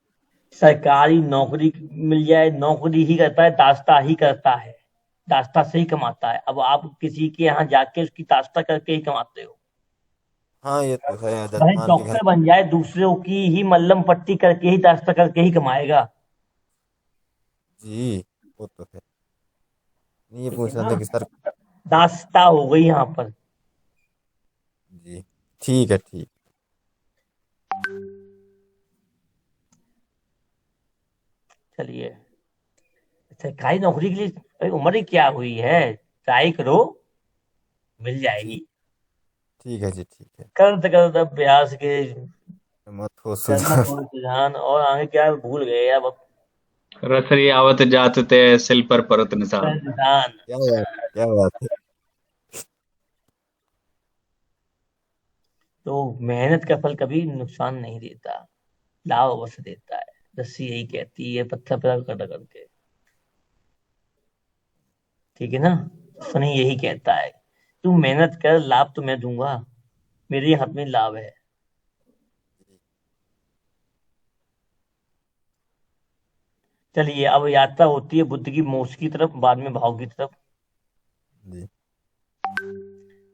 सरकारी नौकरी मिल जाए, नौकरी ही करता है, दास्ता ही करता है, दास्ता से ही कमाता है। अब आप किसी के यहाँ जाके उसकी दास्ता करके ही कमाते हो। हाँ, ये तो है, भाई जजमान के घर। डॉक्टर बन जाए, दूसरों की ही मल्लम पट्टी करके ही दास्ता करके ही कमाएगा। जी, वो तो है। नहीं, ये ठीक है पूछ रहे ना। थे कि सर। दास्ता हो गई यहाँ पर। जी, ठीक है, ठीक। चलिए, सरकारी नौकरी के लिए भाई उम्र ही क्या हुई है, ट्राई करो, मिल जी, जाएगी। ठीक है जी, ठीक है। करत करत अभ्यास के मत हो कर्म सुधार। को रुझान, और आगे क्या भूल गए अब। रसरी आवत जात ते सिल पर परत निशान। निदान। क्या बात, क्या बात है। तो मेहनत का फल कभी नुकसान नहीं देता, लाभ अवश्य देता है। रस्सी यही कहती है, पत्थर पर कर करके। ठीक है ना। शनि यही कहता है, तू मेहनत कर, लाभ तो मैं दूंगा, मेरे हाथ में लाभ है। चलिए, अब यात्रा होती है बुद्ध की मोक्ष की तरफ, बाद में भाव की तरफ। जी,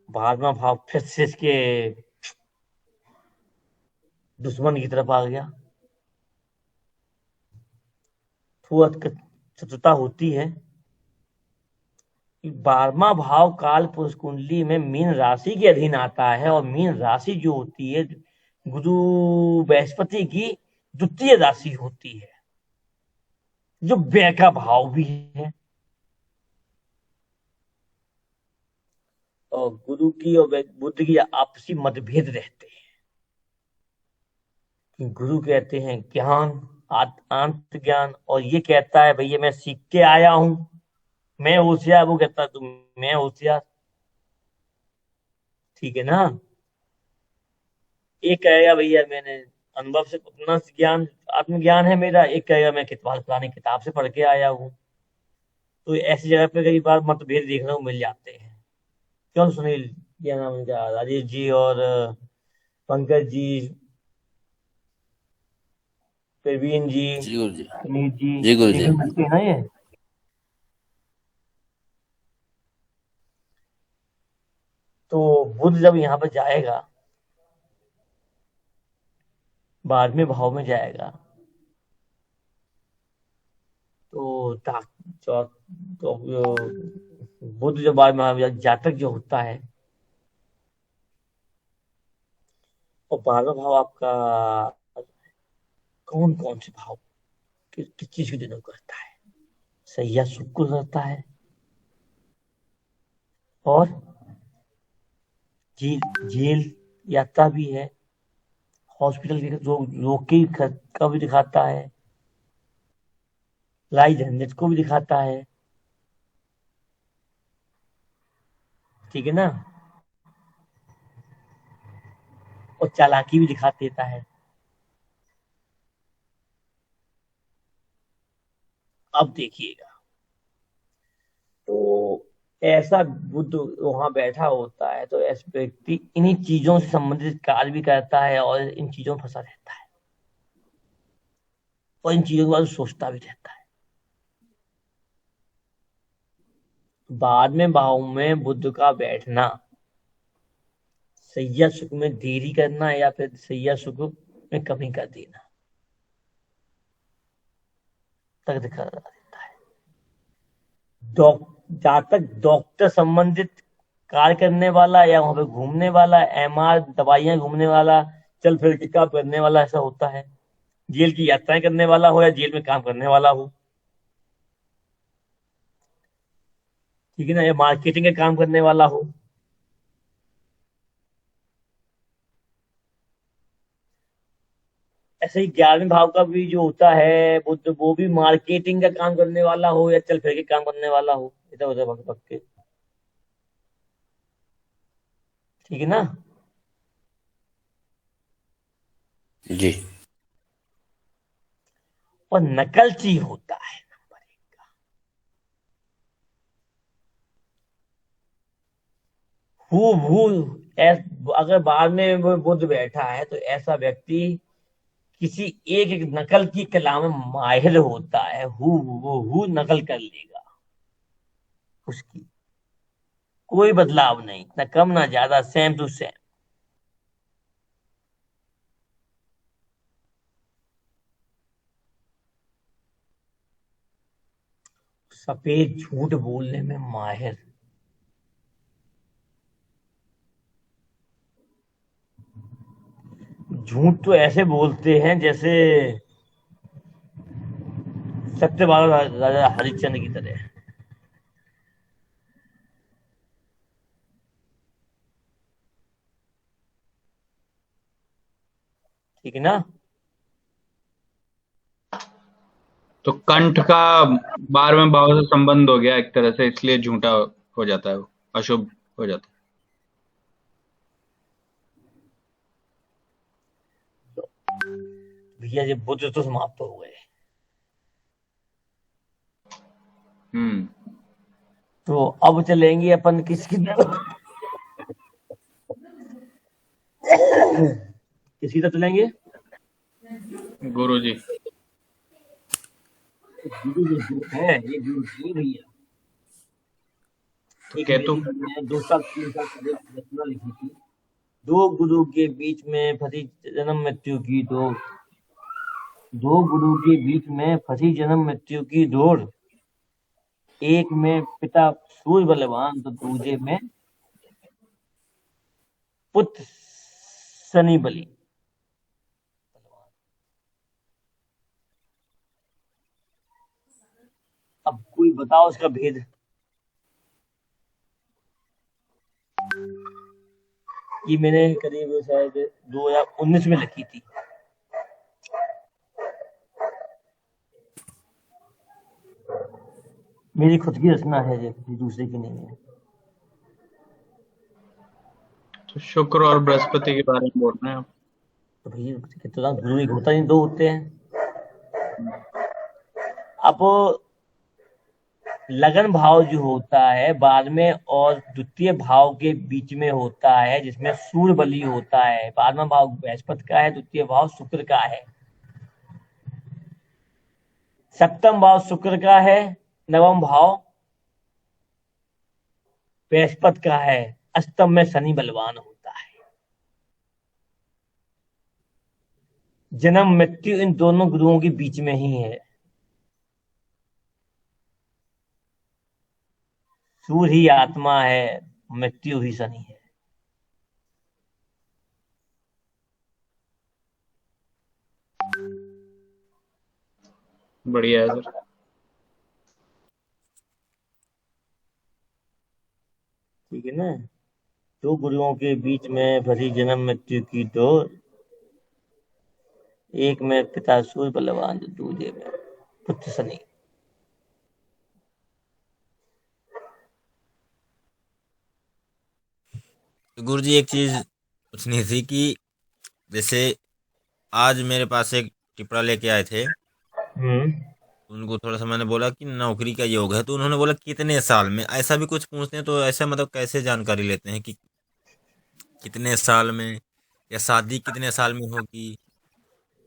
बाद में भाव फिर से इसके दुश्मन की तरफ आ गया। थोड़ा चतुरता होती है कि 12वां भाव काल पुरुष कुंडली में मीन राशि के अधीन आता है, और मीन राशि जो होती है गुरु बृहस्पति की द्वितीय राशि होती है, जो व्यय का भाव भी है। और गुरु की और बुद्ध की आपसी मतभेद रहते हैं। गुरु कहते हैं ज्ञान, आंत ज्ञान, और ये कहता है भैया मैं सीख के आया हूं, मैं होशियार। वो कहता है तुम, मैं होशियार। ठीक है ना। एक कहेगा भैया मैंने अनुभव से अपना ज्ञान, आत्मज्ञान है मेरा। एक कहेगा मैं किताब, पुरानी किताब से पढ़ के आया हूँ। तो ऐसी जगह पे कई बार मतभेद देखने को मिल जाते हैं। क्यों सुनील, क्या नाम है इनका, राजेश जी और पंकज जी, प्रवीण जी, जी गुरु जी। सुनील जी, जी गुरु जी। देखने मिलते हैं ना ये। तो बुद्ध जब यहाँ पर जाएगा, 12वें भाव में जाएगा, तो बुद्ध जब बाद में जातक जो होता है, और 12वां भाव आपका कौन कौन से भाव किस चीज के डिनोट करता है? सैया सुख को करता है, और जेल यात्रा भी है, हॉस्पिटल के रोग के का भी दिखाता है, लाई झंझट को भी दिखाता है। ठीक है ना। और चालाकी भी दिखा देता है। अब देखिएगा, तो ऐसा बुद्ध वहां बैठा होता है, तो ऐसा व्यक्ति इन्हीं चीजों से संबंधित कार्य भी करता है और इन चीजों में फंसा रहता है और इन चीजों के बारे में सोचता भी रहता है। बाद में भाव में बुद्ध का बैठना, सैया सुख में देरी करना या फिर सैया सुख में कमी कर देना तक दिखा देता है। जहां तक डॉक्टर संबंधित कार्य करने वाला या वहां पे घूमने वाला, एमआर दवाइयां घूमने वाला, चल फिर के काम करने वाला, ऐसा होता है। जेल की यात्राएं करने वाला हो या जेल में काम करने वाला हो, ठीक है ना, या मार्केटिंग का काम करने वाला हो। ऐसे ही 11वें भाव का भी जो होता है बुद्ध, वो भी मार्केटिंग का काम करने वाला हो या चल फिर के काम करने वाला हो, इधर उधर भग भग के, ठीक है ना। जी। और नकलची होता है नंबर 1 का, हु हु। अगर बाद में वो बुद्ध बैठा है तो ऐसा व्यक्ति किसी एक एक नकल की कला में माहिर होता है। वो हु नकल कर लेगा उसकी, कोई बदलाव नहीं, ना कम ना ज्यादा, सेम टू सेम। सफेद झूठ बोलने में माहिर, झूठ तो ऐसे बोलते हैं जैसे सत्यवान राजा हरिश्चंद्र की तरह। ठीक है ना। तो कंठ का 12वें भाव से संबंध हो गया एक तरह से, इसलिए झूठा हो जाता है, वो अशुभ हो जाता भैया जी बुद्ध तो समाप्त हो गए, है। तो अब चलेंगे अपन किसकी तरफ, किसकी तरफ चलेंगे। गुरु जी। गुरु जो है ये गुरु जी भैया, तो एक केतु। लेडी ने 2 साल 3 साल पहले एक रचना लिखी थी। दो गुरु के बीच में फंसी जन्म मृत्यु की दौड़, दो गुरु के बीच में फंसी जन्म मृत्यु की दौड़, एक में पिता सूर्य बलवान तो दूजे में पुत्र शनि बली। अब कोई बताओ इसका भेद। ये मैंने करीब शायद 2019 में लिखी थी। मेरी खुद की रचना है, ये दूसरे की नहीं है। तो शुक्र और बृहस्पति के बारे में बोल रहे हैं आप। तो भैया कितना गुरु एक होता नहीं, दो होते हैं। अब लगन भाव जो होता है बाद में और द्वितीय भाव के बीच में होता है, जिसमें सूर्य बली होता है। 12वां भाव बृहस्पति का है, द्वितीय भाव शुक्र का है, सप्तम भाव शुक्र का है, नवम भाव बृहस्पति का है, अष्टम में शनि बलवान होता है। जन्म मृत्यु इन दोनों गुरुओं के बीच में ही है। सूर्य ही आत्मा है, मृत्यु ही शनि है। बढ़िया है सर। ठीक है ना। दो गुरुओं के बीच में भरी जन्म मृत्यु की दौड़, एक में पिता सूर्य बलवान तो दूजे में पुत्र शनि। तो गुरु जी एक चीज पूछनी थी कि जैसे आज मेरे पास एक टिपरा लेके आए थे, हम्म। उनको थोड़ा सा मैंने बोला कि नौकरी का योग है, तो उन्होंने बोला कितने साल में, ऐसा भी कुछ पूछते हैं, तो ऐसा मतलब कैसे जानकारी लेते हैं कि कितने साल में, या शादी कितने साल में होगी,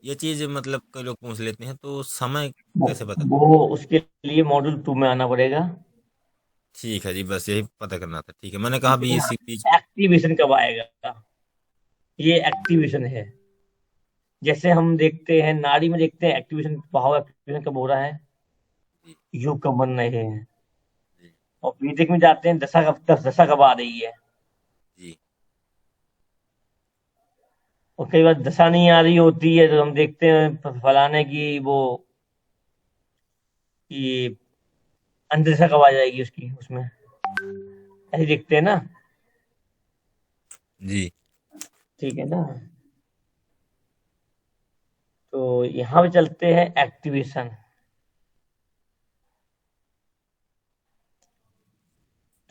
ये चीज मतलब कई लोग पूछ लेते हैं, तो समय वो कैसे पता। वो उसके लिए मॉड्यूल 2 में आना पड़ेगा। ठीक है जी, बस यही पता करना था। ठीक है, मैंने कहा ठीक है अभी ना। इसी बीच। एक्टिवेशन कब आएगा, ये एक्टिवेशन है। जैसे हम देखते हैं नाड़ी में, देखते हैं एक्टिवेशन भाव, एक्टिवेशन कब हो रहा है, जी। योग कब बन रहे हैं। जी। और वैदिक में जाते हैं दशा कब आ रही है। जी। और कई बार दशा नहीं आ रही होती है, तो हम देखते हैं फलाने की वो, कि अंधदशा कब आ जाएगी उसकी, उसमें ऐसे देखते हैं ना। जी। ठीक है ना। तो यहाँ पे चलते हैं एक्टिवेशन।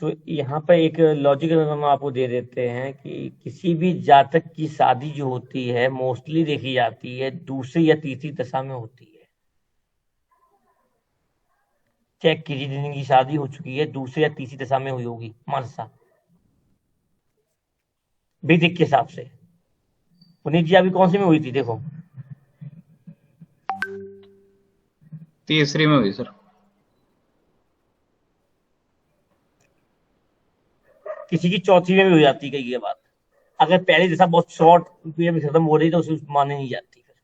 तो यहाँ पे एक लॉजिक हम आपको दे देते हैं कि किसी भी जातक की शादी जो होती है मोस्टली देखी जाती है दूसरी या तीसरी दशा में होती है। चेक कीजिए जिनकी शादी हो चुकी है दूसरी या तीसरी दशा में हुई होगी मानसा, वैदिक के हिसाब से। पुनीत जी अभी कौन सी में हुई थी देखो। तीसरी में हुई सर। किसी की चौथी में भी हो जाती है ये बात। अगर पहली दशा बहुत शॉर्ट पीरियड में खत्म हो रही तो उसे मानी नहीं जाती, फिर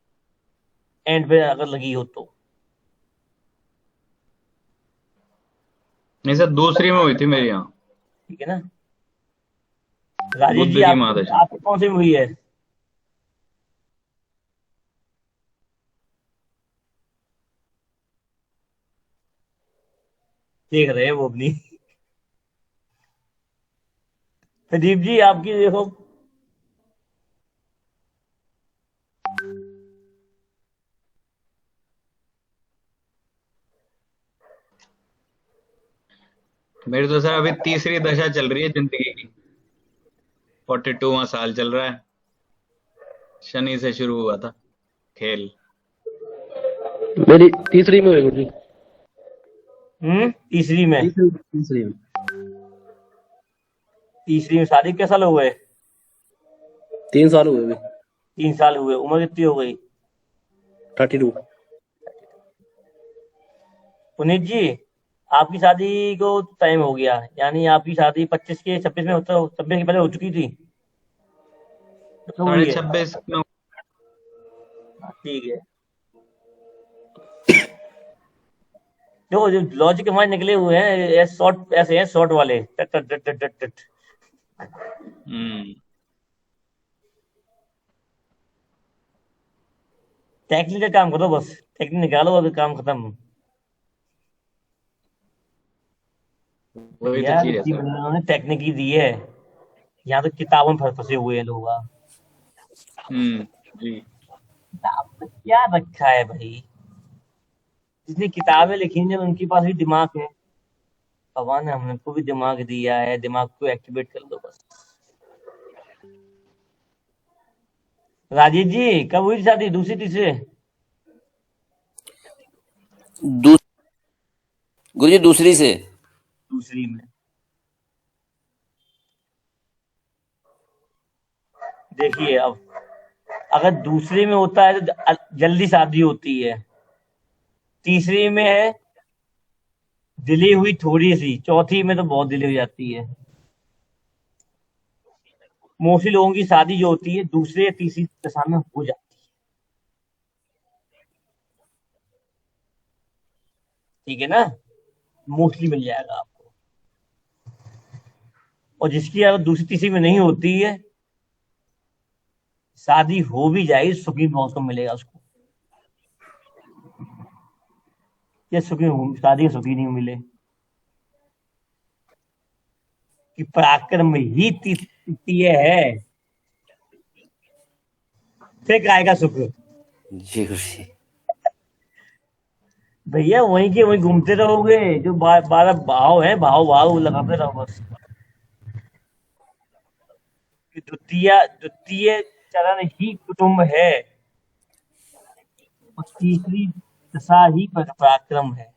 एंड पे अगर लगी हो तो। नहीं सर, दूसरी में हुई थी मेरे यहाँ, ठीक है ना। राजेश बुद्ध जी की आपकी महादशा। आपकी कौन सी में हुई है। देख रहे हैं वो अपनी। प्रदीप जी आपकी देखो। मेरी तो सर अभी तीसरी दशा चल रही है जिंदगी की। 42वां साल चल रहा है। शनि से शुरू हुआ था खेल। मेरी तीसरी में हुई गुरु जी। तीसरी में। तीसरी में तीसरी में शादी कैसा लोग हुए। 3 साल हुए अभी। 3 साल हुए, उम्र कितनी हो गई। 32। पुनीत जी आपकी शादी को टाइम हो गया, यानी आपकी शादी 25 के 26 में होता, 26 के पहले हो चुकी थी तो साढ़े हुई है। 26 में। ठीक है। देखो जो लॉजिक हमारे निकले हुए हैं ये शॉर्ट ऐसे हैं, शॉर्ट वाले टट टट टट टट टट टट। हम्म। टेक्निक का काम करो बस, टेक्निक निकालो अभी काम खत्म। वही तो यार चीज है सर। इन्होंने टेक्निक ही दी है, यहाँ तो किताबों में फंसे हुए हैं लोग। जी। किताब में क्या रखा है भाई, जितनी किताबें लिखी हैं उनके पास भी दिमाग है। भगवान ने हमको भी दिमाग दिया है, दिमाग को एक्टिवेट कर दो बस। राजीव जी कब हुई शादी, दूसरी तीसरे। दू, गुरु जी दूसरी से। दूसरी में। देखिए अब अगर दूसरी में होता है तो जल्दी शादी होती है, तीसरी में है डिले हुई थोड़ी सी, चौथी में तो बहुत डिले हो जाती है। मोस्टली लोगों की शादी जो होती है दूसरे या तीसरी दशा में हो जाती है। ठीक है ना, मोस्टली मिल जाएगा आपको। और जिसकी अगर दूसरी तीसरी में नहीं होती है, शादी हो भी जाएगी सुखी बहुत कम मिलेगा उसको। ये शादी सुखी नहीं मिले कि पराक्रम ही तृतीय है, फिर काय का सुख। जी गुरु जी। भैया वहीं के वहीं घूमते रहोगे, जो 12 भाव है भाव भाव लगाते रहो बस। कि द्वितीय द्वितीय चरण ही कुटुंब है, और तीसरी दशा ही पराक्रम है।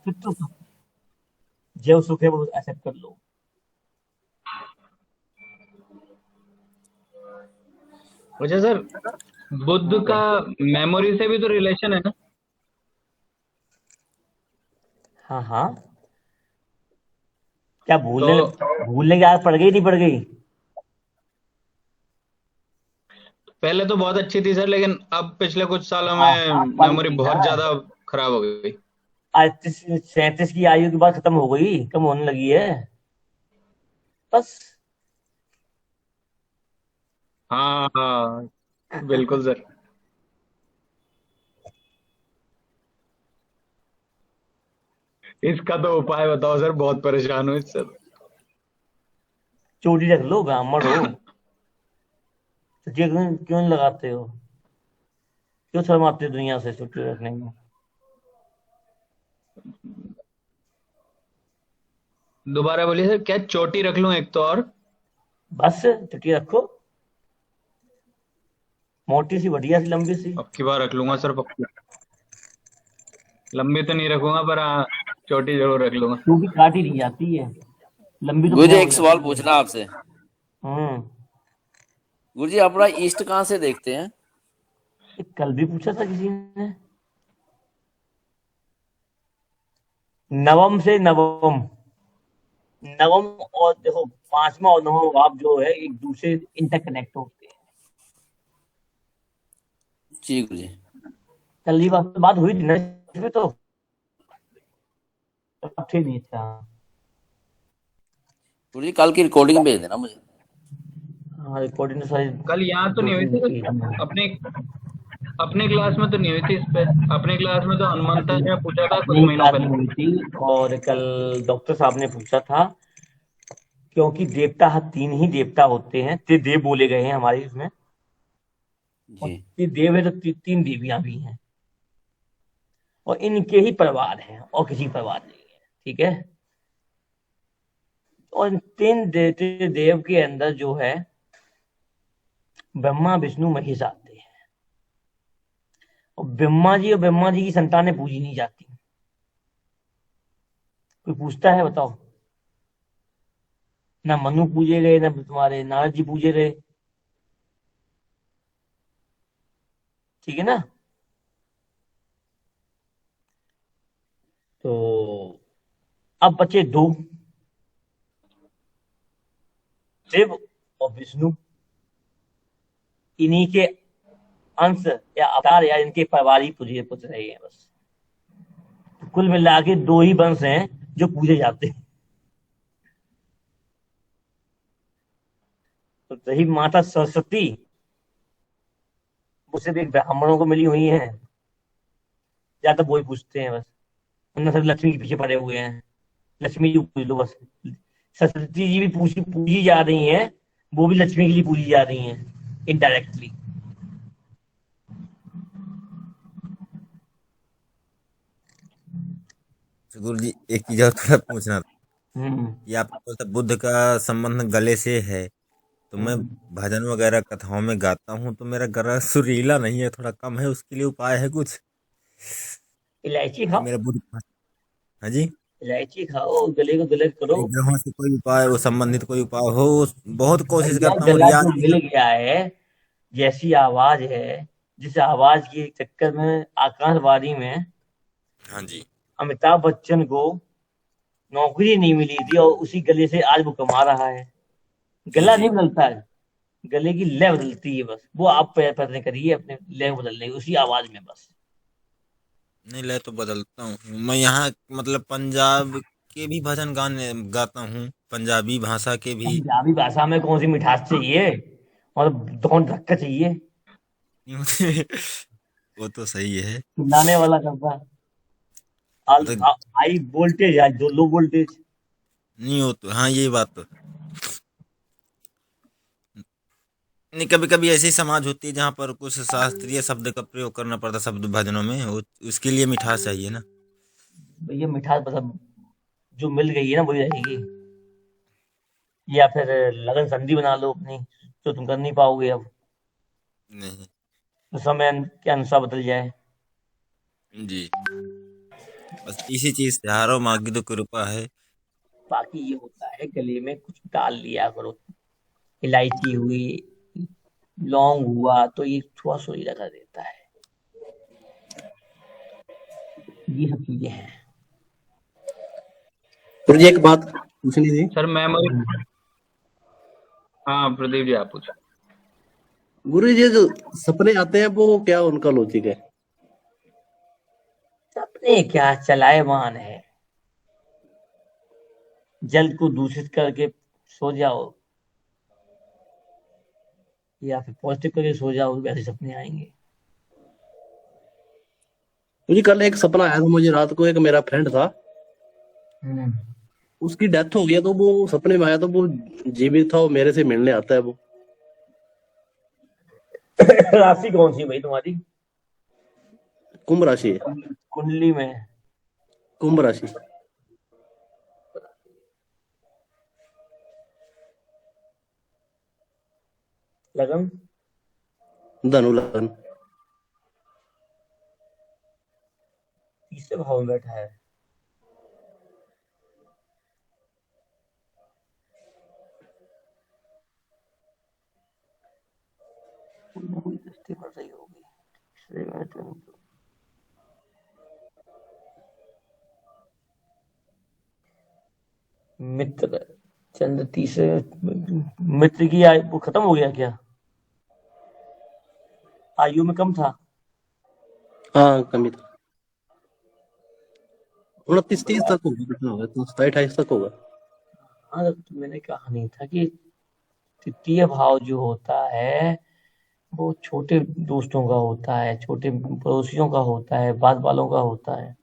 फिर तो जो सुख है वो एक्सेप्ट कर लो। अच्छा सर, बुद्ध का मेमोरी से भी तो रिलेशन है ना? हाँ हाँ, क्या तो भूलने की आदत पड़ गई, नहीं पड़ गई? पहले तो बहुत अच्छी थी सर, लेकिन अब पिछले कुछ सालों हाँ हाँ, में पड़ मेमोरी गई ना। बहुत ज्यादा खराब हो गई। 37 की आयु के बाद खत्म हो गई, कम होने लगी है बस। हाँ हाँ, बिल्कुल सर। इसका तो उपाय बताओ सर, बहुत परेशान हूँ इससे। चोटी रख लो, ब्राह्मण हो। चुटिया क्यों क्यों नहीं लगाते हो? क्यों शर्माते हो दुनिया से चुटिया रखने में? दोबारा बोलिए सर, क्या चोटी रख लूं एक तो और? बस चुटिया रखो, मोटी सी, बढ़िया सी, लंबी सी। अब की बार रख लूंगा सर, पक्की। लंबी तो नहीं रखूंगा, पर हाँ, चोटी जरूर रख लूंगा। क्योंकि काटी नहीं जाती है, लंबी तो गुरु जी बहुत हो एक सवाल जाती है। पूछना आपसे। हम्म। गुरु जी अपना ईस्ट कहाँ से देखते हैं? ये कल भी पूछा था किसी ने। नवम से नवम, नवम और देखो, पांचवा और नवम भाव जो है एक दूसरे इंटरकनेक्ट होते हैं। जी गुरु जी। कल ही बात हुई थी ना इसमें तो, तब थे नहीं था। गुरु जी कल की रिकॉर्डिंग भेज देना मुझे। हाँ, रिकॉर्डिंग तो सारी कल यहाँ तो दो नहीं हुई तीन थी की सर, अपने अपने क्लास में तो नहीं हुई थी इस पे। अपने क्लास में तो हनुमंता ने पूछा था कुछ अपनी महीनों क्लास में पहले। हुई थी, और कल डॉक्टर साहब ने पूछा था, क्योंकि देवता तीन ही देवता होते हैं, त्रिदेव बोले गए हैं हमारे इसमें, और जी त्रिदेव है तो तीन देवियां भी हैं, और इनके ही परिवार हैं और किसी परिवार नहीं है। ठीक है। और इन तीन देव के अंदर जो है ब्रह्मा विष्णु महेश आते हैं, और ब्रह्मा जी की संतानें पूजी नहीं जाती। कोई पूछता है, बताओ? ना मनु पूजे गए, ना तुम्हारे नारद जी पूजे गए। ठीक है ना? तो अब बचे दो, शिव और विष्णु। इन्हीं के अंश या अवतार या इनके परिवार ही पूजे पूछ रहे हैं बस। तो कुल मिला के दो ही वंश हैं जो पूजे जाते हैं। तो रही माता सरस्वती, वो सिर्फ एक ब्राह्मणों को मिली हुई है, ज्यादा वही पूछते हैं बस, वरना सब लक्ष्मी के पीछे पड़े हुए हैं। लक्ष्मी जी को पूछ लो बस। सरस्वती जी भी पूछी पूजी जा रही हैं, वो भी लक्ष्मी के लिए पूजी जा रही हैं इनडायरेक्टली। तो गुरु जी एक चीज और थोड़ा पूछना था हम्म। कि आपने बोला था बुद्ध का संबंध गले से है, तो मैं भजन वगैरह कथाओं में गाता हूँ तो मेरा गला सुरीला नहीं है, थोड़ा कम है, उसके लिए उपाय है कुछ इलायची कि खाओ, मेरा बुद्ध? हाँ जी। इलायची खाओ, गले को गलत करो। नहीं, ग्रहों से कोई उपाय, वो संबंधित कोई उपाय हो, बहुत कोशिश भैया करता हूँ, गला रियाज जो भी मिल करता गया है, जैसी आवाज है, जिस आवाज के चक्कर में आकाशवाणी में हूँ। हाँ जी। अमिताभ बच्चन को नौकरी नहीं मिली थी, और उसी गले से आज वो कमा रहा है। जी गला जी। नहीं बदलता है, गले की लय बदलती है बस। वो आप प्रयत्न करिए अपने लय बदलने की, उसी आवाज में बस। नहीं, लय तो बदलता हूँ मैं यहाँ, मतलब पंजाब के भी भजन गाने गाता हूँ, पंजाबी भाषा के भी। पंजाबी भाषा में कौन सी मिठास चाहिए, और धौन धक्का चाहिए, वो तो सही है। चिल्लाने वाला करता है। वो तो हाई वोल्टेज है, जो लो वोल्टेज। नहीं हो, तो हाँ ये बात तो नहीं, कभी कभी ऐसी समाज होती है जहाँ पर कुछ शास्त्रीय शब्द का प्रयोग करना पड़ता है शब्द भजनों में, उसके लिए मिठास चाहिए ना। भैया मिठास मतलब जो मिल गई है ना वही रहेगी। या फिर लगन संधि बना लो अपनी, जो तुम कर नहीं पाओगे अब, नहीं तो समय के अनुसार बदल जाए। जी, बस इसी चीज से हारो, माँ की तो कृपा है। बाकी ये होता है गले में कुछ डाल लिया करो, इलायची हुई, लौंग हुआ, तो ये थोड़ा सोई लगा देता है। ये सब चीजें हैं। गुरु जी एक बात पूछनी थी। सर मेमोरी, हाँ प्रदीप जी आप पूछो। गुरु जी जो सपने आते हैं वो क्या उनका लॉजिक है? सपने क्या चलायमान है, जल को दूषित करके सो जाओ या फिर पौष्टिक करके सो जाओ, वैसे सपने आएंगे। मुझे कल एक सपना आया था, मुझे रात को, एक मेरा फ्रेंड था, उसकी डेथ हो गया, तो वो सपने में आया, तो वो जीवित था, वो मेरे से मिलने आता है वो। राशि कौन सी भाई तुम्हारी कुंभ राशि है। कुंडली में? कुंभ राशि। लगन? धनु लगन। तीसरे भाव में बैठा है। कोई दृष्टि पड़ रही होगी तीसरे में तो। मित्र चंद्र तीसरे, मित्र की आयु वो खत्म हो गया क्या? आयु में कम था। हाँ कमी था, 29-30 तक होगा, कितना होगा, तो 27-28 तक होगा। हाँ तो मैंने कहा नहीं था कि तृतीय भाव जो होता है वो छोटे दोस्तों का होता है, छोटे पड़ोसियों का होता है, बात वालों का होता है।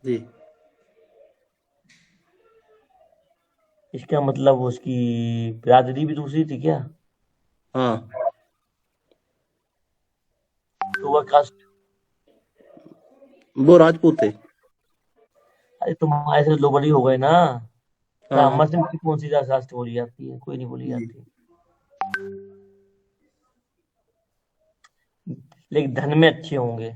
जी। इसका मतलब उसकी बिरादरी भी दूसरी थी क्या? हाँ लोअर कास्ट? वो राजपूत थे। अरे तुम्हारे से लोअर ही हो गए ना। हाँ ब्राह्मण से कौन सी कास्ट बोली जाती है? कोई नहीं बोली जी। जाती। लेकिन धन में अच्छे होंगे।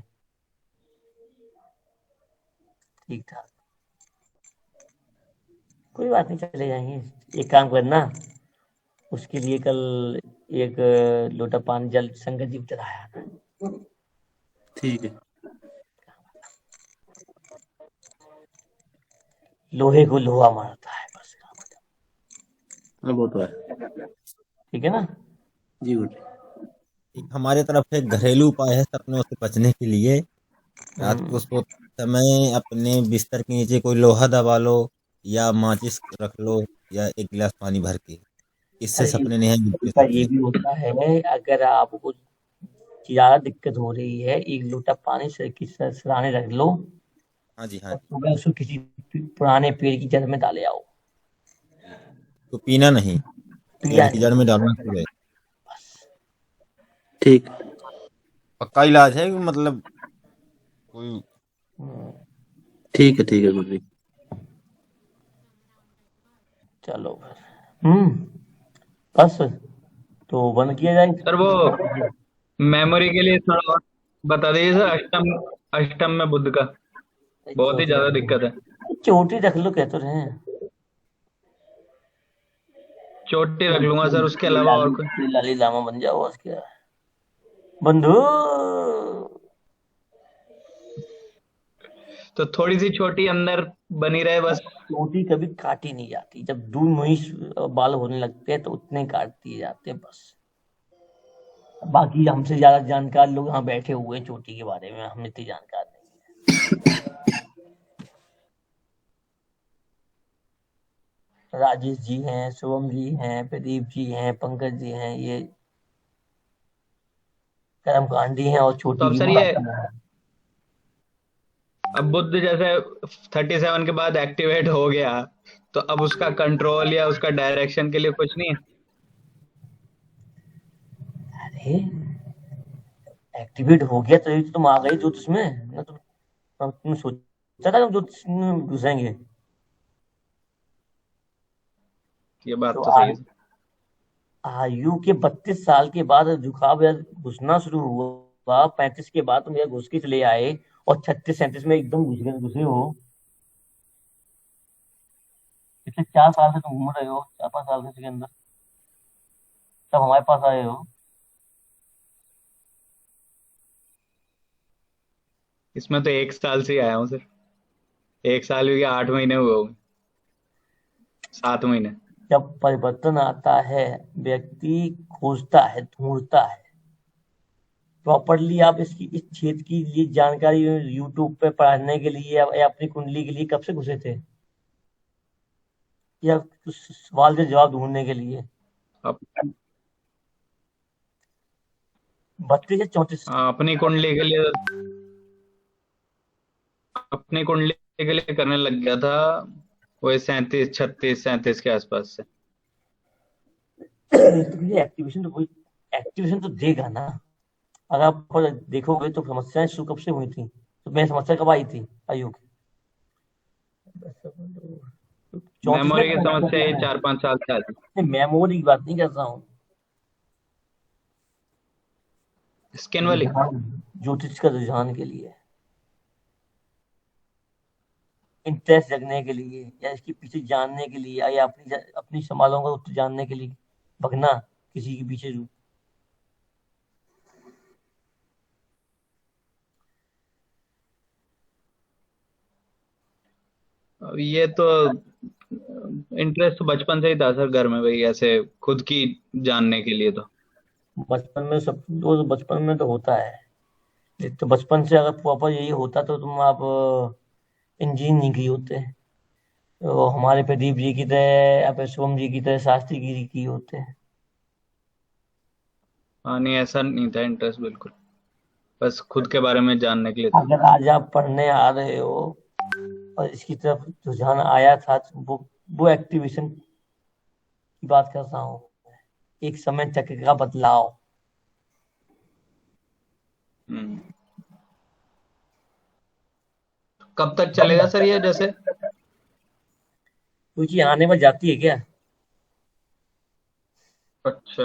ठीक ठाक, कोई बात नहीं, चले जाएंगे। एक काम करना, उसके लिए कल एक लोटा पानी जल शंकर जी को चढ़ाया। ठीक है। लोहे को लोहा मारता है बस। हाँ वो तो है। ठीक है ना? जी गुरु जी। एक हमारे तरफ से एक घरेलू उपाय है सपनों से बचने के लिए। रात को सोते समय अपने बिस्तर के नीचे कोई लोहा दबा लो, या माचिस रख लो, या एक गिलास पानी भर के, इससे अरे सपने नहीं मिलते इसका ये सपने। भी होता है, अगर आपको ज्यादा दिक्कत हो रही है, एक लोटा पानी से की सराहने रख लो हाँ जी, हाँ और जी। सुबह उसको किसी पुराने पेड़ की जड़ में डाले आओ। तो पीना नहीं, पीड़ा पेड़ की नहीं, जड़ में डालना सुबह। ठीक। पक्का इलाज है, मतलब कोई। ठीक है गुरु जी। चलो फिर बस तो बंद किया जाए। सर वो मेमोरी के लिए थोड़ा और बता दीजिए सर, अष्टम अष्टम में बुध का बहुत ही ज्यादा दिक्कत है। चोटी रख लो, कह तो रहे हैं। चोटी रख लूंगा सर, उसके अलावा और कोई? लाली लामा बन जाओ बस, क्या बंधु। तो थोड़ी सी छोटी अंदर बनी रहे बस। चोटी कभी काटी नहीं जाती, जब दूध मुहिष बाल होने लगते हैं तो उतने काट दिए जाते हैं बस। बाकी हमसे ज्यादा जानकार लोग यहाँ बैठे हुए हैं चोटी के बारे में, हम इतनी जानकार नहीं है। राजेश जी हैं, शुभम जी हैं, प्रदीप जी हैं, पंकज जी हैं, ये कर्मकांडी हैं और तो छोटी अब की सर ये, माँ है। अब बुद्ध जैसे 37 के बाद एक्टिवेट हो गया, तो अब उसका कंट्रोल या उसका डायरेक्शन के लिए कुछ नहीं है? अरे एक्टिवेट हो गया तो तुम आ गए ज्योतिष में ना, तुमने सोचा था हम ज्योतिष में घुसेंगे? ये बात तो तो सही है सर। आयु के 32 साल के बाद जुकाम या घुसना शुरू हुआ, 35 के बाद तुम यह घुस के चले आए, और 36 37 में एकदम घुसे हो। पिछले 4 साल से तुम घूम रहे हो, 4 5 साल से इसके अंदर, तब हमारे पास आए हो। इसमें तो 1 साल से ही आया हूँ सर। 1 साल भी क्या, 8 महीने हुए होंगे, 7 महीने। जब परिवर्तन आता है, व्यक्ति खोजता है, ढूंढता है प्रॉपरली। आप इस क्षेत्र की लिए जानकारी यूट्यूब पे पढ़ने के लिए या अपनी कुंडली के लिए कब से घुसे थे, या कुछ सवाल के जवाब ढूंढने के लिए? अब 32 से 34। अपनी कुंडली के लिए, अपनी कुंडली के लिए करने लग गया था वही 37 36 37 के आसपास से। तो ये एक्टिवेशन तो देगा ना। अगर आप देखोगे तो समस्याएं शुरू कब से हुई थी, तो मेरी समस्या कब आई थी आयु की? 34 में मेमोरी की समस्या ये 4 5 साल से आती। मेमोरी की बात नहीं कर रहा हूँ, स्किन वाली। ज्योतिष का रुझान के लिए, इंटरेस्ट जगने के लिए, या इसके पीछे जानने के लिए, या अपनी सवालों का उत्तर जानने के लिए भगना किसी के पीछे। अब ये तो इंटरेस्ट तो बचपन से ही था सर, घर में भाई ऐसे खुद की जानने के लिए तो। बचपन में सब वो तो बचपन में तो होता है। एक तो बचपन से अगर प्रॉपर यही होता तो तुम आप इंजीनियर नहीं की होते, तो हमारे प्रदीप जी की तरह या फिर शुभम जी की तरह शास्त्री गिरी की होते हैं। हाँ नहीं, ऐसा नहीं था इंटरेस्ट बिल्कुल, बस खुद के बारे में जानने के लिए था। अगर आज आप पढ़ने आ रहे हो और इसकी तरफ रुझान आया था, तो वो एक्टिवेशन की बात कर रहा हूँ। एक समय चक्र का बदलाव। हम्म। कब तक चलेगा सर ये, जैसे? कोई चीज आने में जाती है क्या? अच्छा।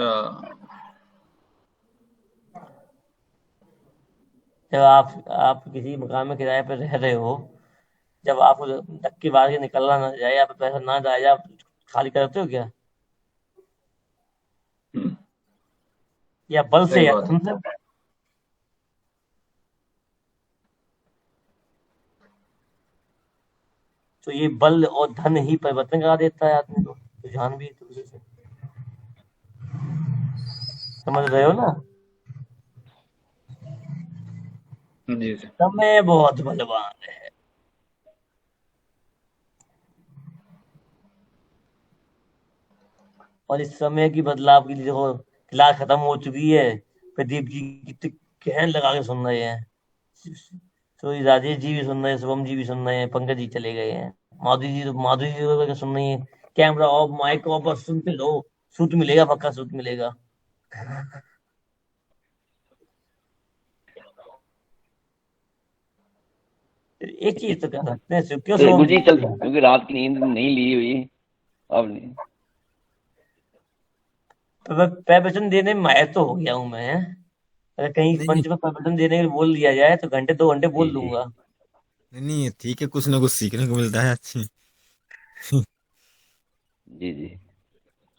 जब आप किसी मकान में किराए पर रह रहे हो, जब आपको धक्के मार के निकलना ना जाए, या फिर पैसा ना जाए, आप खाली करते हो क्या? हम्म, या बल से सही या बात है। धन से? तो ये बल और धन ही परिवर्तन करा देता है आदमी को, रुझान भी एक दूसरे से। समझ रहे हो ना? जी सर। समय बहुत बलवान है। और इस समय की बदलाव के लिए देखो, क्लास खत्म हो चुकी है, प्रदीप जी कितने कहन लगा के सुन रहे हैं, तो ये राजेश जी भी सुन रहे हैं, शुभम जी भी सुन रहे हैं, पंकज जी चले गए हैं, माधुरी जी तो सुन रही है। कैमरा ऑफ, माइक ऑफ, बस सुनते लो। सूट मिलेगा, पक्का सूट मिलेगा। एक चीज तो कर सकते हैं, क्यों तो शुभम गुरु जी कल जी? क्योंकि रात की नींद नहीं ली हुई, अब नहीं। प्रवचन देने में माहिर तो हो गया हूं मैं। अगर कहीं नहीं नहीं मंच पर प्रवचन देने के लिए बोल दिया जाए तो घंटे 2 घंटे जी बोल जी दूंगा। नहीं नहीं, ठीक है, कुछ ना कुछ सीखने को मिलता है अच्छी। जी जी।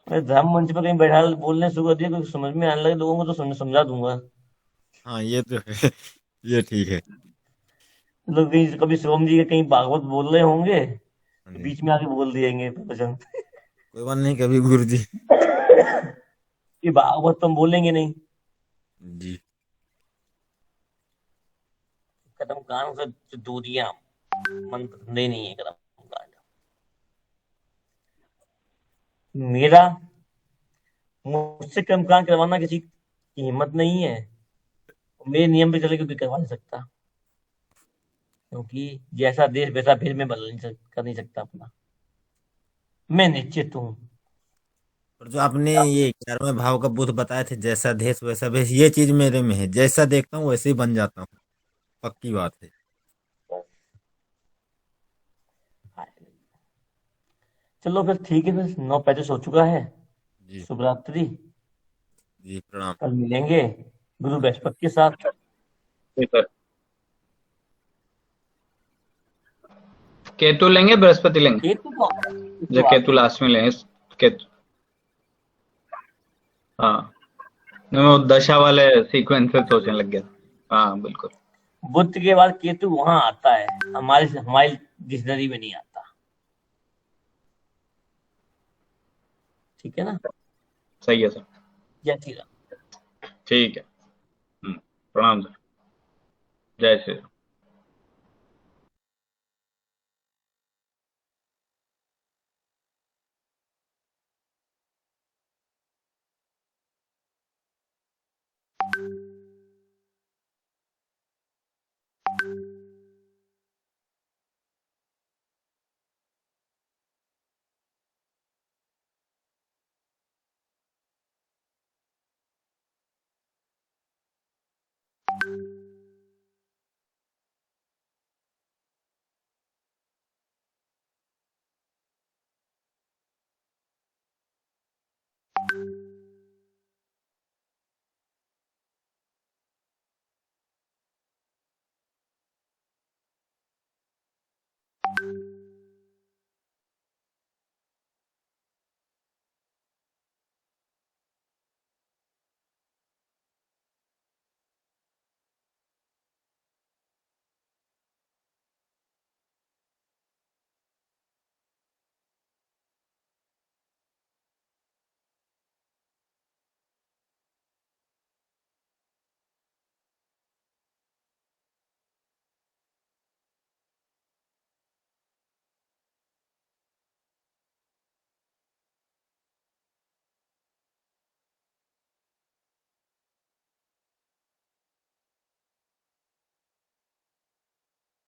अगर धर्म मंच पर कहीं बैठा बोलने शुरू कर दिया, कुछ समझ में आने लगे लोगों को, तो समझा दूंगा। हाँ ये तो है। ये ठीक है। लोग कहीं कभी शुभम जी के कहीं भागवत बोल रहे होंगे, हाँ तो जी, बीच में आके बोल दिएंगे प्रवचन। कोई बात नहीं, कभी गुरु जी। ये भागवत तो हम बोलेंगे नहीं। जी। कदम कांड से दूरियां मन पसंद ही नहीं है कदम कांड। मेरा मुझसे कर्म कांड करवाना किसी की हिम्मत नहीं है। मेरे नियम पे चले कोई करवा नहीं सकता, क्योंकि जैसा देश वैसा भेद में बदल नहीं कर नहीं सकता अपना। मैं निश्चित हूँ। और जो आपने ये 11वें भाव का बुध बताए थे, जैसा देश वैसा भेष, ये चीज मेरे में है, जैसा देखता हूँ वैसे ही बन जाता हूँ। पक्की बात है। चलो फिर ठीक है, फिर 9:35 हो चुका है। जी शुभ रात्रि। जी प्रणाम। कल मिलेंगे गुरु बृहस्पति के साथ। ठीक सर। केतु लेंगे बृहस्पति लेंगे? केतु को जो केतु लास्ट में लेंगे केतु। हाँ, मैं वो दशा वाले सीक्वेंस से सोचने लग गया। हाँ बिल्कुल। बुध के बाद केतु वहां आता है, हमारे हमारी डिक्शनरी में नहीं आता। ठीक है ना? सही है सर। जय श्री राम। ठीक है। प्रणाम सर। जय श्री राम।